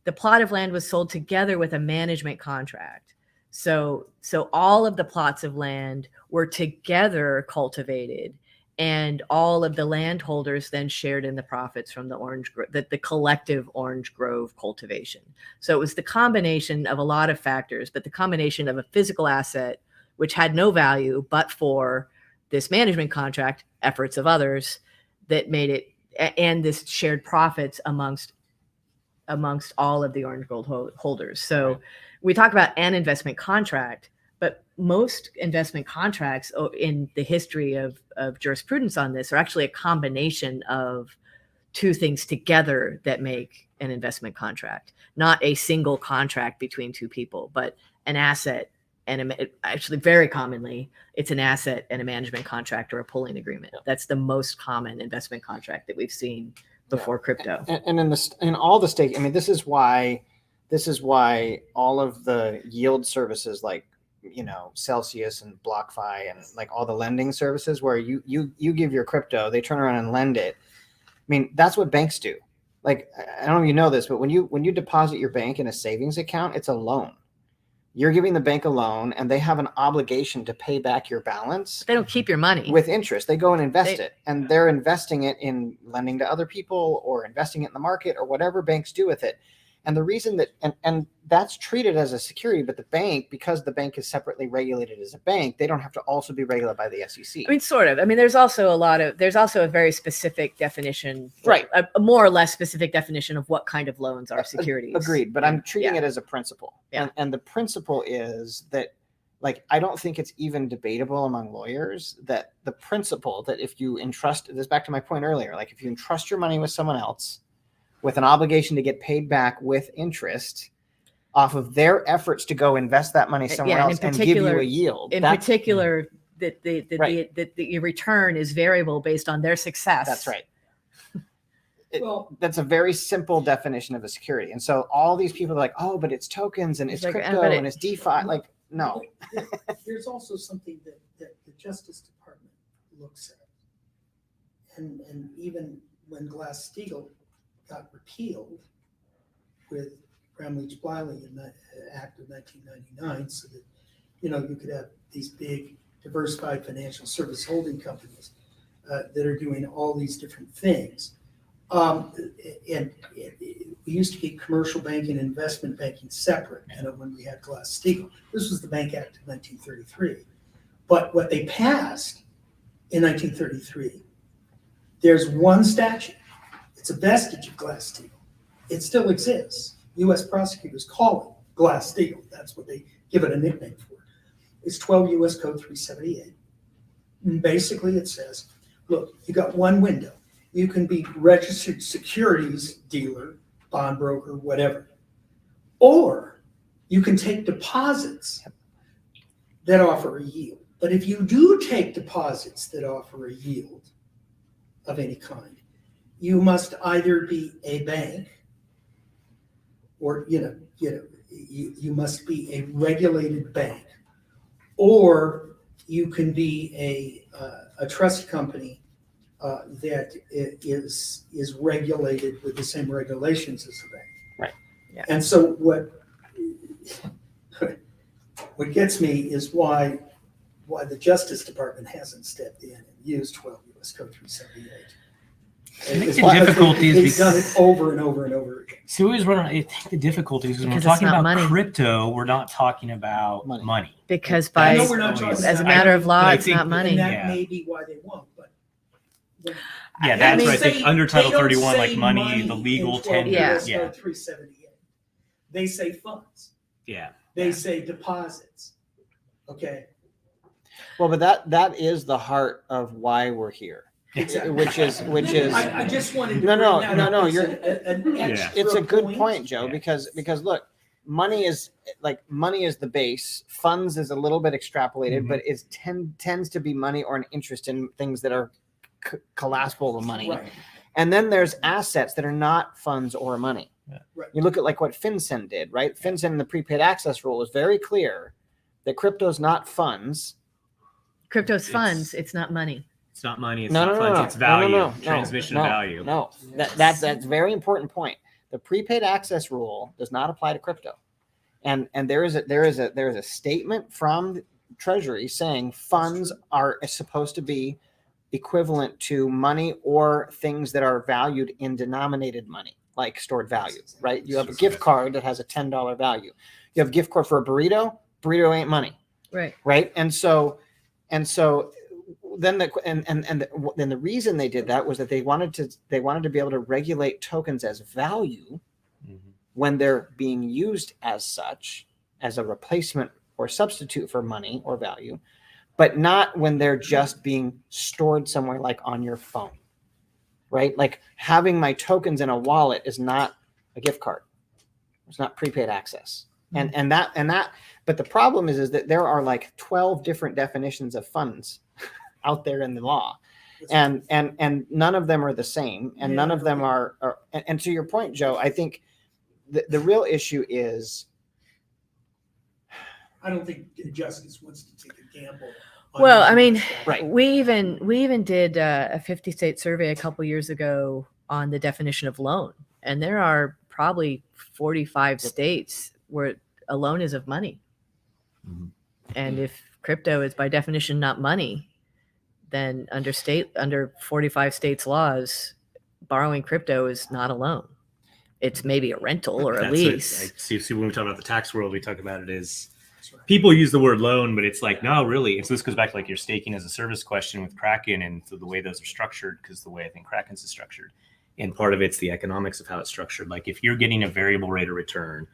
The plot of land was sold together with a management contract. So all of the plots of land were together cultivated, and all of the landholders then shared in the profits from the collective orange grove cultivation. So it was the combination of a lot of factors, but the combination of a physical asset which had no value but for this management contract, efforts of others that made it, and this shared profits amongst all of the orange gold holders. So we talk about an investment contract, but most investment contracts in the history of jurisprudence on this are actually a combination of two things together that make an investment contract, not a single contract between two people, but an asset and actually very commonly it's an asset and a management contract or a pooling agreement. That's the most common investment contract that we've seen before crypto. And in all the stake, I mean, this is why all of the yield services like, Celsius and BlockFi and like all the lending services where you give your crypto, they turn around and lend it. I mean, that's what banks do. Like, I don't know if you know this, but when you deposit your bank in a savings account, it's a loan. You're giving the bank a loan and they have an obligation to pay back your balance. They don't keep your money with interest. They go and invest it, and they're investing it in lending to other people or investing it in the market or whatever banks do with it. And the reason that, and that's treated as a security, but the bank, because the bank is separately regulated as a bank, they don't have to also be regulated by the SEC. I mean, sort of. I mean, there's also a very specific definition, right? A more or less specific definition of what kind of loans are securities. Agreed. But I'm treating it as a principle. Yeah. And the principle is that, like, I don't think it's even debatable among lawyers that the principle that if you entrust, this back to my point earlier, like if you entrust your money with someone else, with an obligation to get paid back with interest off of their efforts to go invest that money somewhere else and give you a yield. In particular, that the return is variable based on their success. That's right. That's a very simple definition of a security. And so all these people are like, oh, but it's tokens and it's crypto and it's DeFi. Like, no. There's also something that the Justice Department looks at. And even when GlassSteagall got repealed with Bramlage-Bliley in the Act of 1999, so that you could have these big diversified financial service holding companies that are doing all these different things. And we used to keep commercial banking and investment banking separate. When we had GlassSteagall, this was the Bank Act of 1933. But what they passed in 1933, there's one statute. It's a vestige of GlassSteagall. It still exists. U.S. prosecutors call it GlassSteagall. That's what they give it a nickname for. It's 12 U.S. Code 378. And basically it says, look, you got one window. You can be registered securities dealer, bond broker, whatever. Or you can take deposits that offer a yield. But if you do take deposits that offer a yield of any kind, you must either be a bank or, you must be a regulated bank, or you can be a trust company that is regulated with the same regulations as a bank. Right. Yeah. And so what gets me is why the Justice Department hasn't stepped in and used 12 U.S. Code 378. I think the difficulty is they've done it over and over and over again. So we always run. I think the difficulty is when we're Because talking it's not about money. crypto, we're not talking about money. Because I by know we're not talking as a about matter of law, I it's think- not money. And that Yeah. may be why they won't, but. Yeah, I that's mean, what I think. Under Title They don't 31, like say money, the in legal 12 tender. Yeah. Yeah. Code 378. They say funds. Yeah. They say deposits. Okay. Well, but that is the heart of why we're here. Exactly. Which is I just wanted to No, bring that up as you're- an extra it's a good point, Joe, Yeah. because look, money is the base. Funds is a little bit extrapolated, but it tends to be money or an interest in things that are collapsible to money. Right. And then there's assets that are not funds or money. Yeah. Right. You look at like what FinCEN did, right? FinCEN in the prepaid access rule is very clear that crypto is not funds. Crypto's It's- funds, it's not money. It's not money. It's No, not no, funds. no, It's value. no, Transmission no, of value. No, that's a very important point. The prepaid access rule does not apply to crypto, and there is a statement from Treasury saying funds are supposed to be equivalent to money or things that are valued in denominated money, like stored value. Right? You have a gift card that has a $10 value. You have a gift card for a burrito. Burrito ain't money. Right. Right. And so then the reason they did that was that they wanted to be able to regulate tokens as value when they're being used as such, as a replacement or substitute for money or value, but not when they're just being stored somewhere like on your phone, right? Like having my tokens in a wallet is not a gift card. It's not prepaid access. And that, but the problem is that there are like 12 different definitions of funds out there in the law. And none of them are the same. And none of them are, and to your point, Joe, I think the real issue is, I don't think Justice wants to take a gamble. Well, I mean, right. we even did a 50-state survey a couple years ago on the definition of loan, and there are probably 45 states where a loan is of money. And if crypto is by definition not money, then under 45 states laws, borrowing crypto is not a loan. It's maybe a rental or a lease. See, when we talk about the tax world, we talk about it as people use the word loan, but it's like, no, really. And so this goes back to like your staking as a service question with Kraken and the way those are structured, because the way I think Kraken's is structured. And part of it's the economics of how it's structured. Like if you're getting a variable rate of return,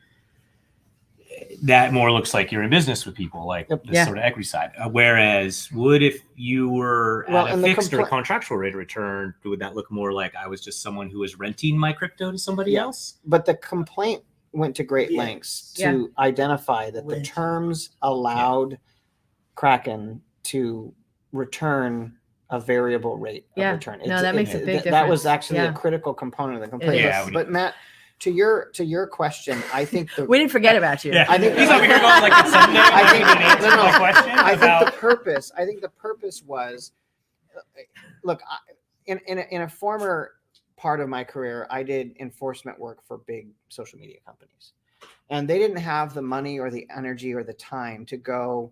that more looks like you're in business with people, like this sort of equity side. Whereas if you were at a fixed or contractual rate of return, would that look more like I was just someone who was renting my crypto to somebody else? But the complaint went to great lengths to identify that the terms allowed Kraken to return a variable rate of return. No, that makes a big difference. That was actually a critical component of the complaint. Yeah, but Matt, to your question, I think we didn't forget about you. I think he's over here going like it's Sunday. I think the purpose was, look, in a former part of my career, I did enforcement work for big social media companies, and they didn't have the money or the energy or the time to go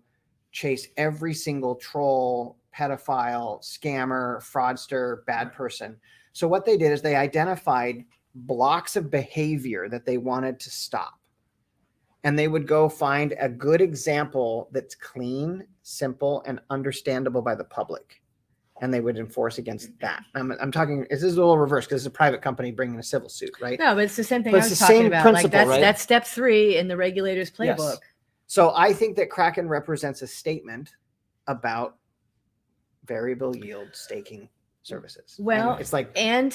chase every single troll, pedophile, scammer, fraudster, bad person. So what they did is they identified blocks of behavior that they wanted to stop. And they would go find a good example that's clean, simple, and understandable by the public. And they would enforce against that. I'm talking, this is a little reverse because it's a private company bringing a civil suit, right? No, but it's the same thing But I it's was the talking same about. principle, Like right? that's step 3 in the regulators playbook. Yes. So I think that Kraken represents a statement about variable yield staking services. Well, and it's like, and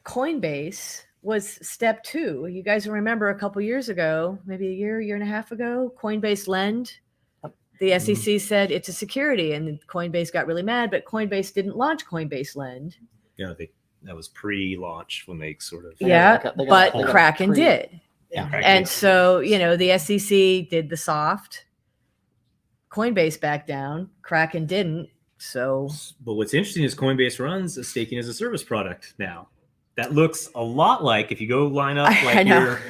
Coinbase was step 2. You guys remember a couple years ago, maybe a year and a half ago, Coinbase Lend. The SEC said it's a security, and Coinbase got really mad, but Coinbase didn't launch Coinbase Lend. Yeah, that was pre-launch when they sort of. But Kraken did. Yeah. And so, the SEC did the soft. Coinbase backed down. Kraken didn't. So, but what's interesting is Coinbase runs a staking as a service product now. That looks a lot like if you go line up like your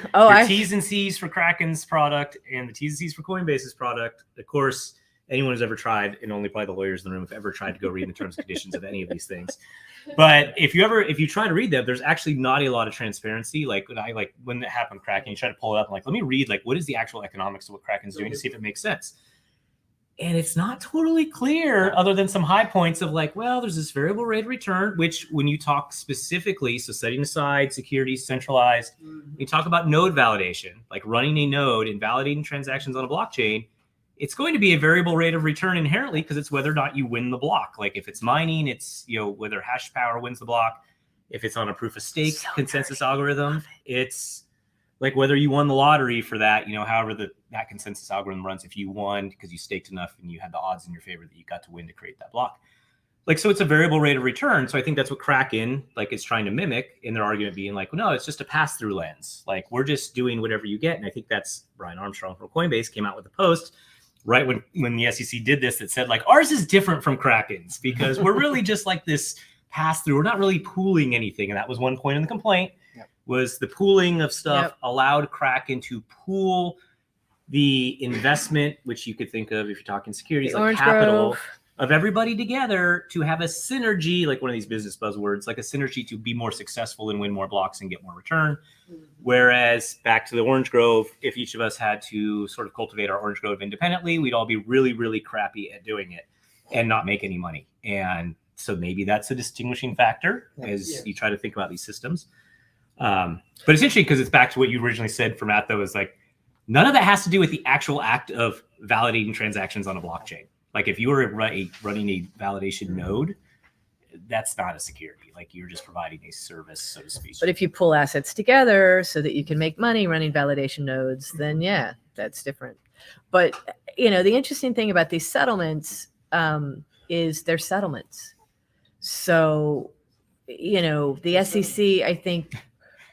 T's and C's for Kraken's product and the T's and C's for Coinbase's product. Of course, anyone who's ever tried, and only probably the lawyers in the room have ever tried to go read the terms and conditions of any of these things. But if you try to read them, there's actually not a lot of transparency. Like when that happened, Kraken, you try to pull it up and let me read what is the actual economics of what Kraken's doing to see if it makes sense. And it's not totally clear other than some high points of there's this variable rate of return, which when you talk specifically, so setting aside securities, centralized, you talk about node validation, like running a node and validating transactions on a blockchain, it's going to be a variable rate of return inherently because it's whether or not you win the block. Like if it's mining, it's, whether hash power wins the block. If it's on a proof of stake consensus algorithm, it's like whether you won the lottery for that, however that consensus algorithm runs, if you won because you staked enough and you had the odds in your favor that you got to win to create that block. So it's a variable rate of return. So I think that's what Kraken is trying to mimic in their argument being no, it's just a pass-through lens. We're just doing whatever you get. And I think that's Brian Armstrong from Coinbase came out with a post right when the SEC did this that said ours is different from Kraken's because we're really just this pass-through. We're not really pooling anything. And that was one point in the complaint. Was the pooling of stuff allowed Kraken to pool the investment, which you could think of if you're talking securities, like capital, of everybody together to have a synergy, like one of these business buzzwords, like a synergy to be more successful and win more blocks and get more return. Whereas back to the orange grove, if each of us had to sort of cultivate our orange grove independently, we'd all be really, really crappy at doing it and not make any money. And so maybe that's a distinguishing factor as you try to think about these systems. But it's interesting because it's back to what you originally said for Matt, though, is like none of that has to do with the actual act of validating transactions on a blockchain. Like if you were running a validation node, that's not a security. Like you're just providing a service, so to speak. But if you pull assets together so that you can make money running validation nodes, then yeah, that's different. But the interesting thing about these settlements is they're settlements. So, the SEC, I think,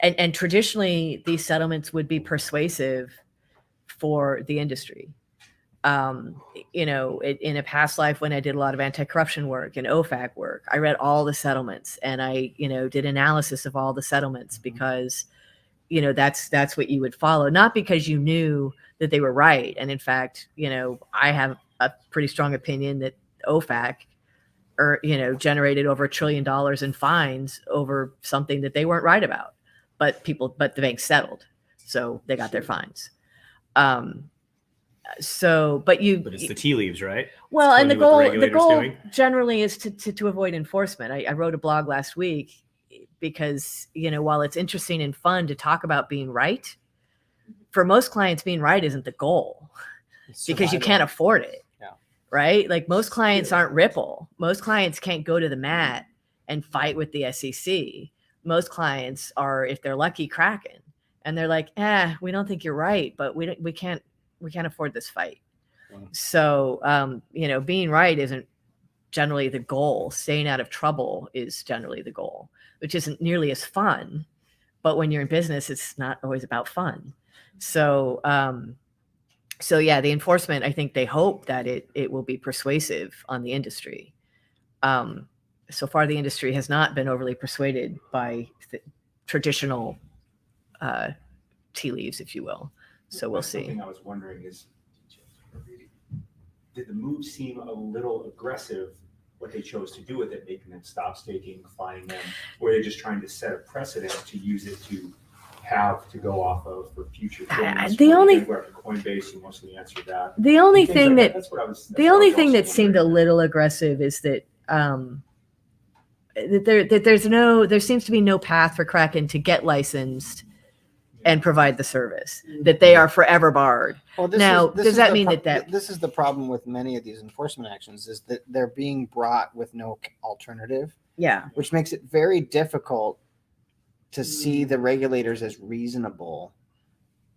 and traditionally these settlements would be persuasive for the industry. In a past life when I did a lot of anti-corruption work and OFAC work, I read all the settlements and I, did analysis of all the settlements because, that's what you would follow, not because you knew that they were right. And in fact, I have a pretty strong opinion that OFAC generated over $1 trillion in fines over something that they weren't right about, but the bank settled. So they got their fines. But it's the tea leaves, right? Well, and the goal doing. Generally is to avoid enforcement. I wrote a blog last week because, while it's interesting and fun to talk about being right, for most clients, being right isn't the goal because you can't afford it. Right? Like most clients aren't Ripple. Most clients can't go to the mat and fight with the SEC. Most clients are, if they're lucky, Kraken. And they're like, we don't think you're right, but we can't afford this fight. So, being right isn't generally the goal. Staying out of trouble is generally the goal, which isn't nearly as fun. But when you're in business, it's not always about fun. So, the enforcement, I think they hope that it will be persuasive on the industry. So far, the industry has not been overly persuaded by the traditional tea leaves, if you will. So we'll see. Something I was wondering is, did the move seem a little aggressive, what they chose to do with it, making them stop staking, fining them, or they're just trying to set a precedent to use it to have to go off of for future things? Coinbase, you mostly answered that. The only thing like that seemed a little aggressive is that there seems to be no path for Kraken to get licensed and provide the service, that they are forever barred. Well, does that mean that this is the problem with many of these enforcement actions, is that they're being brought with no alternative? Yeah. Which makes it very difficult to see the regulators as reasonable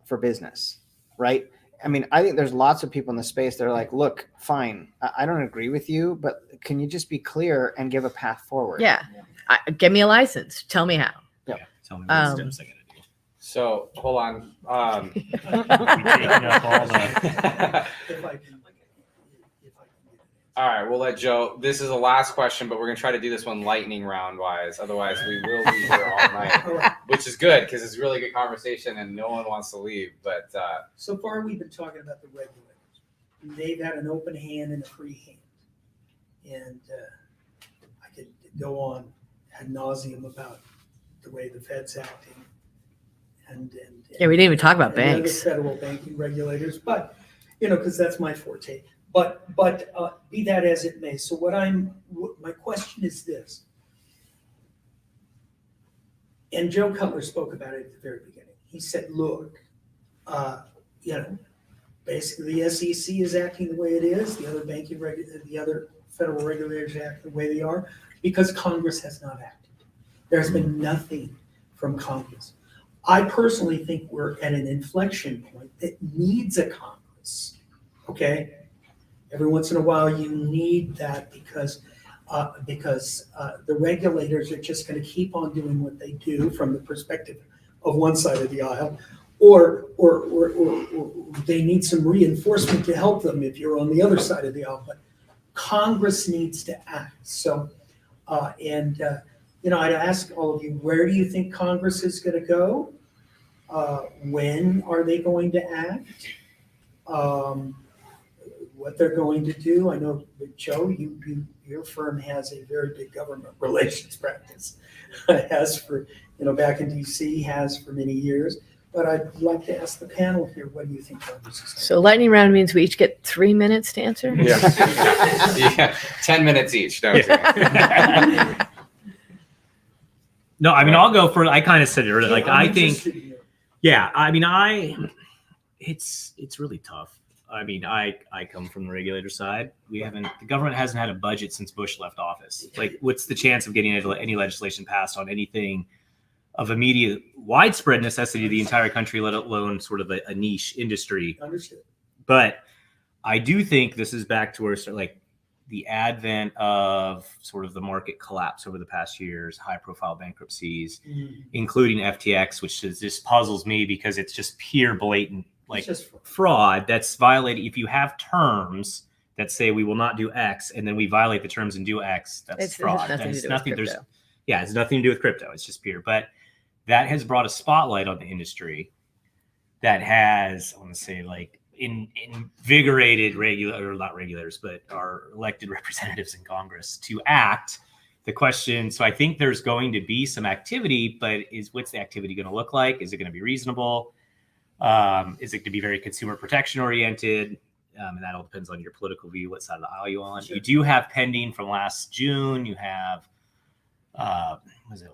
for business, right? I mean, I think there's lots of people in the space that are like, look, fine, I don't agree with you, but can you just be clear and give a path forward? Yeah. Give me a license. Tell me how. Yeah. Tell me what steps I gotta do. So hold on. If I can. All right, we'll let Joe. This is the last question, but we're gonna try to do this one lightning round wise. Otherwise, we will be here all night, which is good because it's really good conversation and no one wants to leave. But so far, we've been talking about the regulators. They've had an open hand and a free hand, and I could go on ad nauseum about the way the Fed's acting. And we didn't even talk about banks. The federal banking regulators, but because that's my forte. But be that as it may. So my question is this, and Joe Cutler spoke about it at the very beginning. He said, look, basically the SEC is acting the way it is. The other federal regulators act the way they are because Congress has not acted. There's been nothing from Congress. I personally think we're at an inflection point that needs a Congress, okay? Every once in a while you need that because the regulators are just going to keep on doing what they do from the perspective of one side of the aisle, or they need some reinforcement to help them if you're on the other side of the aisle. But Congress needs to act. So, I'd ask all of you, where do you think Congress is going to go? When are they going to act? what they're going to do. I know, Joe, your firm has a very big government relations practice. Has for, back in DC, has for many years. But I'd like to ask the panel here, what do you think Congress is So lightning round means we each get 3 minutes to answer? Yeah. 10 minutes each, don't you? No, I mean, I'll go for, I kind of said it earlier. Like, I think, interested in your- yeah, I mean, it's really tough. I mean, I come from the regulator side. The government hasn't had a budget since Bush left office. Like, what's the chance of getting any legislation passed on anything of immediate widespread necessity to the entire country, let alone sort of a niche industry? Understood. But I do think this is back to where like the advent of sort of the market collapse over the past years, high profile bankruptcies, including FTX, which just puzzles me because it's just pure blatant like fraud that's violated. If you have terms that say we will not do X and then we violate the terms and do X, that's fraud. It's nothing to do with crypto. It's just pure. But that has brought a spotlight on the industry that has, I want to say, like invigorated not regulators, but our elected representatives in Congress to act. The question, so I think there's going to be some activity, but what's the activity going to look like? Is it going to be reasonable? Is it going to be very consumer protection oriented? And that all depends on your political view, what side of the aisle you're on. Sure. You do have pending from last June, you have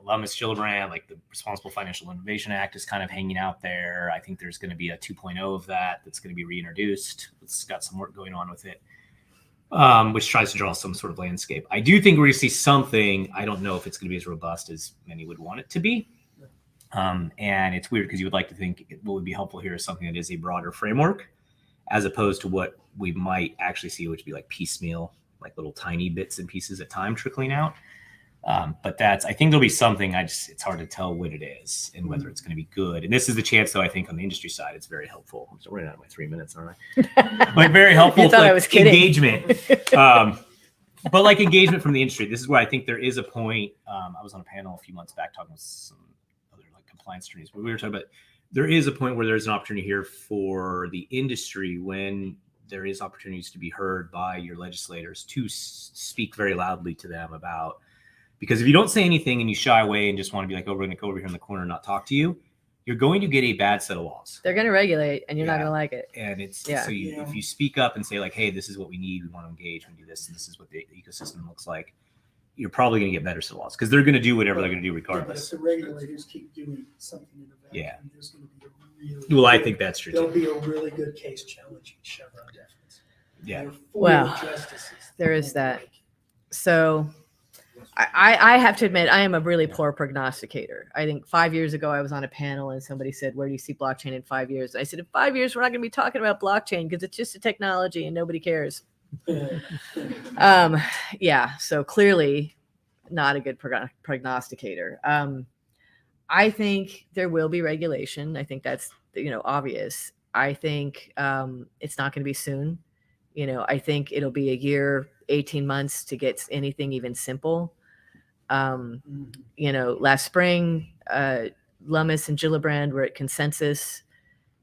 Lummis Gillibrand, like the Responsible Financial Innovation Act is kind of hanging out there. I think there's going to be a 2.0 of that's going to be reintroduced. It's got some work going on with it, which tries to draw some sort of landscape. I do think we're going to see something. I don't know if it's going to be as robust as many would want it to be. And it's weird because you would like to think what would be helpful here is something that is a broader framework as opposed to what we might actually see, which would be like piecemeal, like little tiny bits and pieces at time trickling out. But I think there'll be something. It's hard to tell what it is and whether it's going to be good. And this is the chance, though. I think on the industry side, it's very helpful. I'm still running out of my 3 minutes, aren't I? Like very helpful. You thought I was kidding. Engagement, but like engagement from the industry. This is where I think there is a point. I was on a panel a few months back talking with some other like compliance attorneys, but we were talking about there is a point where there's an opportunity here for the industry when there is opportunities to be heard by your legislators to speak very loudly to them about. Because if you don't say anything and you shy away and just want to be like, oh, we're going to go over here in the corner and not talk to you, you're going to get a bad set of laws. They're going to regulate and you're not going to like it. And if you speak up and say like, hey, this is what we need, we want to engage, we do this, and this is what the ecosystem looks like, you're probably going to get better set of laws because they're going to do whatever they're going to do regardless. But if the regulators keep doing something in the vacuum, there's going to be a really well, I think that's true. There'll be a really good case challenging Chevron deference. Yeah. Well, there is that. So I have to admit, I am a really poor prognosticator. I think 5 years ago, I was on a panel and somebody said, where do you see blockchain in 5 years? I said, in 5 years, we're not going to be talking about blockchain because it's just a technology and nobody cares. So clearly not a good prognosticator. I think there will be regulation. I think that's, obvious. I think it's not going to be soon. I think it'll be a year, 18 months to get anything even simple. Last spring, Lummis and Gillibrand were at consensus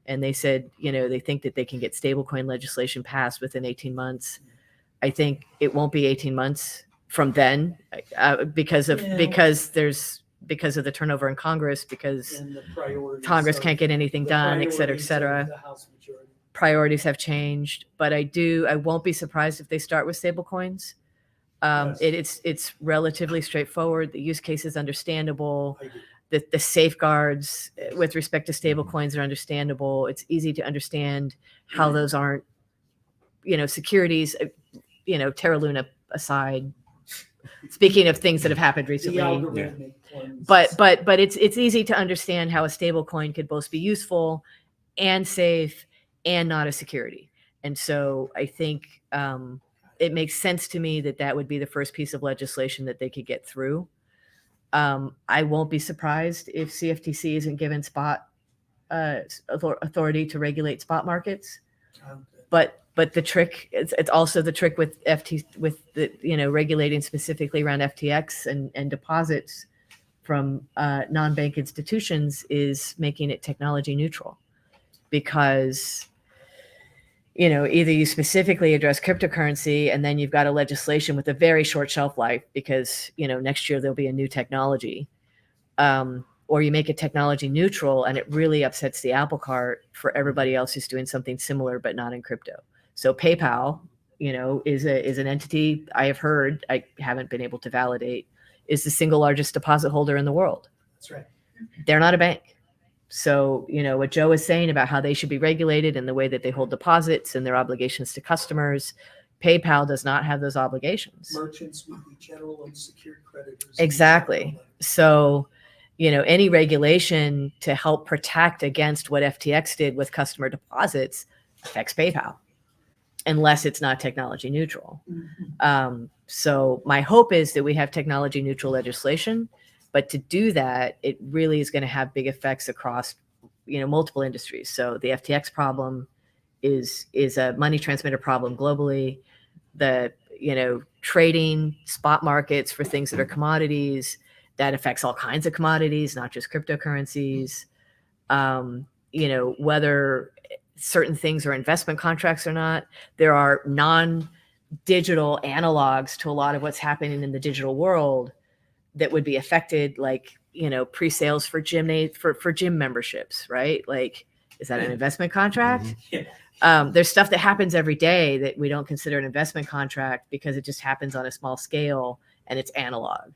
and they said, they think that they can get stablecoin legislation passed within 18 months. I think it won't be 18 months from then because of the turnover in Congress, because Congress can't get anything done, et cetera, et cetera. Priorities have changed, but I won't be surprised if they start with stablecoins. It's relatively straightforward. The use case is understandable. The safeguards with respect to stablecoins are understandable. It's easy to understand how those aren't, securities, Terra Luna aside. Speaking of things that have happened recently, but it's easy to understand how a stablecoin could both be useful and safe and not a security. And so I think it makes sense to me that would be the first piece of legislation that they could get through. I won't be surprised if CFTC isn't given spot authority to regulate spot markets. But the trick, it's also the trick with regulating specifically around FTX and deposits from non-bank institutions is making it technology neutral, because either you specifically address cryptocurrency and then you've got a legislation with a very short shelf life because, next year there'll be a new technology, or you make it technology neutral and it really upsets the apple cart for everybody else who's doing something similar but not in crypto. So PayPal, is an entity I have heard, I haven't been able to validate, is the single largest deposit holder in the world. That's right. They're not a bank. So, what Joe is saying about how they should be regulated and the way that they hold deposits and their obligations to customers, PayPal does not have those obligations. Merchants would be general unsecured creditors. Exactly. So, any regulation to help protect against what FTX did with customer deposits affects PayPal, unless it's not technology neutral. Mhm. So my hope is that we have technology neutral legislation, but to do that, it really is going to have big effects across, multiple industries. So the FTX problem is a money transmitter problem globally. The, trading spot markets for things that are commodities, that affects all kinds of commodities, not just cryptocurrencies. Whether certain things are investment contracts or not, there are non-digital analogs to a lot of what's happening in the digital world that would be affected, like, pre-sales for gym memberships, right? Like, is that an investment contract? Yeah. There's stuff that happens every day that we don't consider an investment contract because it just happens on a small scale and it's analog.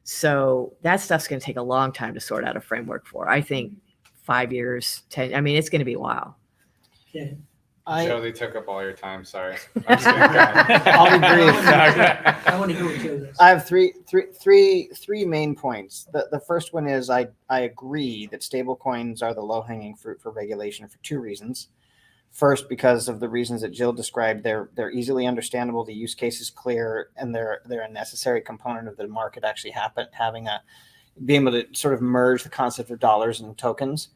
So that stuff's going to take a long time to sort out a framework for. I think 5 years, 10. I mean, it's going to be a while. Yeah. Joe, they took up all your time. Sorry. I'll be brief. I want to go into this. I have three main points. The first one is I agree that stablecoins are the low-hanging fruit for regulation for two reasons. First, because of the reasons that Jill described, they're easily understandable, the use case is clear, and they're a necessary component of the market actually being able to sort of merge the concept of dollars and tokens.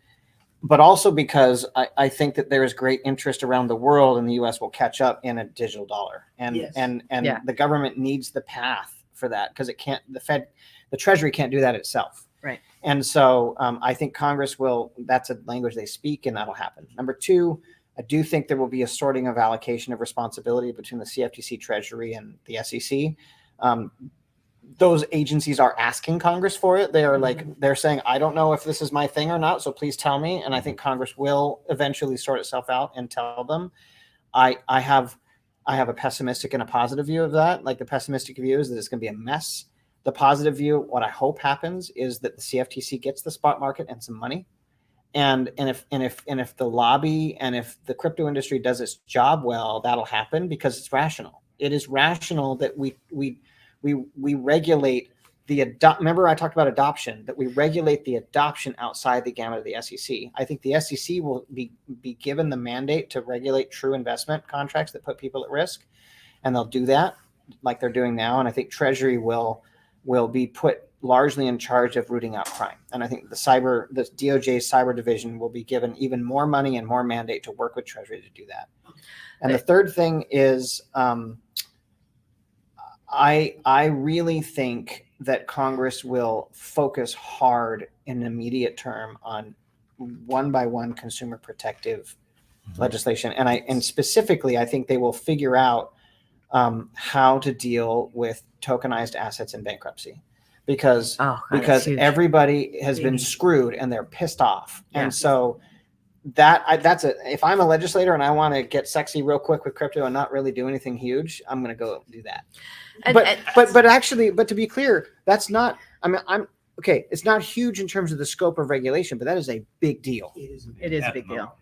But also because I think that there is great interest around the world, and the U.S. will catch up in a digital dollar, and Yes. Yeah. The government needs the path for that because it can't. The Treasury can't do that itself. Right. And so I think Congress will. That's a language they speak, and that'll happen. Number two, I do think there will be a sorting of allocation of responsibility between the CFTC, Treasury, and the SEC. Those agencies are asking Congress for it. They are they're saying, I don't know if this is my thing or not, so please tell me. And I think Congress will eventually sort itself out and tell them. I have a pessimistic and a positive view of that. Like, the pessimistic view is that it's going to be a mess. The positive view, what I hope happens, is that the CFTC gets the spot market and some money. And if the lobby and if the crypto industry does its job well, that'll happen because it's rational. It is rational that we regulate remember I talked about adoption, that we regulate the adoption outside the gamut of the SEC. I think the SEC will be given the mandate to regulate true investment contracts that put people at risk, and they'll do that like they're doing now. And I think Treasury will be put largely in charge of rooting out crime. And I think the DOJ's cyber division will be given even more money and more mandate to work with Treasury to do that. And the third thing is, I really think that Congress will focus hard in the immediate term on one by one consumer protective legislation. And specifically, I think they will figure out how to deal with tokenized assets in bankruptcy, because everybody has been screwed and they're pissed off. Yeah. And so if I'm a legislator and I want to get sexy real quick with crypto and not really do anything huge, I'm going to go do that. But to be clear, that's not, I'm okay. It's not huge in terms of the scope of regulation, but that is a big deal. It is a big deal.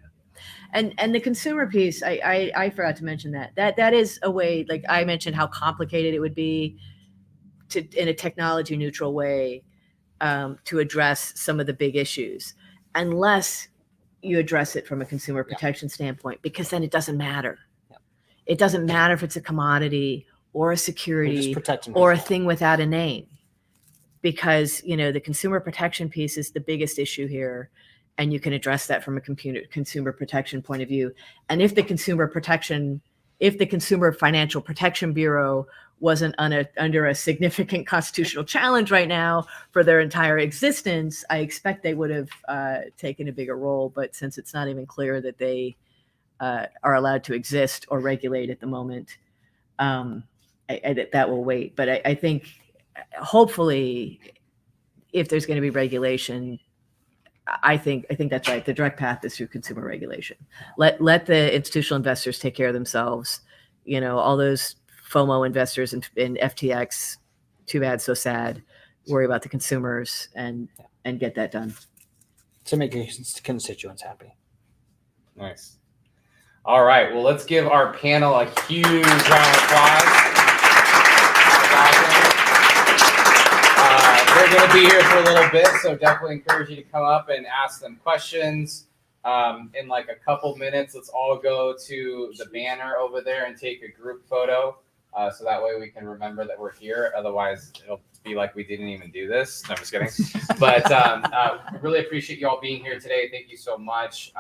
And the consumer piece, I forgot to mention that is a way, like I mentioned, how complicated it would be in a technology neutral way to address some of the big issues, unless you address it from a consumer protection standpoint, because then it doesn't matter. Yeah. It doesn't matter if it's a commodity or a security or a thing without a name, because the consumer protection piece is the biggest issue here, and you can address that from a consumer protection point of view. And if the Consumer Financial Protection Bureau wasn't under a significant constitutional challenge right now for their entire existence, I expect they would have taken a bigger role. But since it's not even clear that they are allowed to exist or regulate at the moment. That will wait. But I think hopefully, if there's going to be regulation, I think that's right. The direct path is through consumer regulation. Let the institutional investors take care of themselves. All those FOMO investors in FTX, too bad, so sad. Worry about the consumers and get that done. To make your constituents happy. Nice. All right. Well, let's give our panel a huge round of applause. They're going to be here for a little bit, so definitely encourage you to come up and ask them questions. In like a couple minutes, let's all go to the banner over there and take a group photo, so that way we can remember that we're here. Otherwise, it'll be like we didn't even do this. No, I'm just kidding. But really appreciate you all being here today. Thank you so much.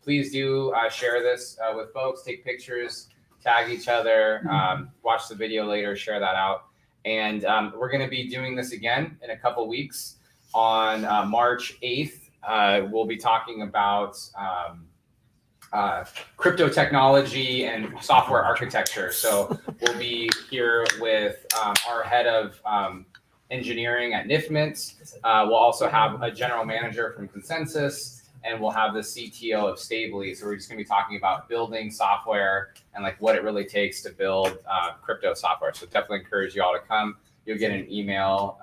Please do share this with folks. Take pictures, tag each other, watch the video later, share that out. And we're going to be doing this again in a couple weeks on March 8th. We'll be talking about crypto technology and software architecture. So we'll be here with our head of engineering at NIFMINT. We'll also have a general manager from Consensus, and we'll have the CTO of Stably. So we're just going to be talking about building software and like what it really takes to build crypto software. So definitely encourage you all to come. You'll get an email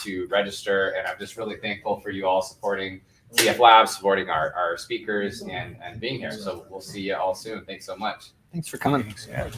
to register. And I'm just really thankful for you all supporting TF Labs, supporting our speakers and being here. So we'll see you all soon. Thanks so much. Thanks for coming. Yeah.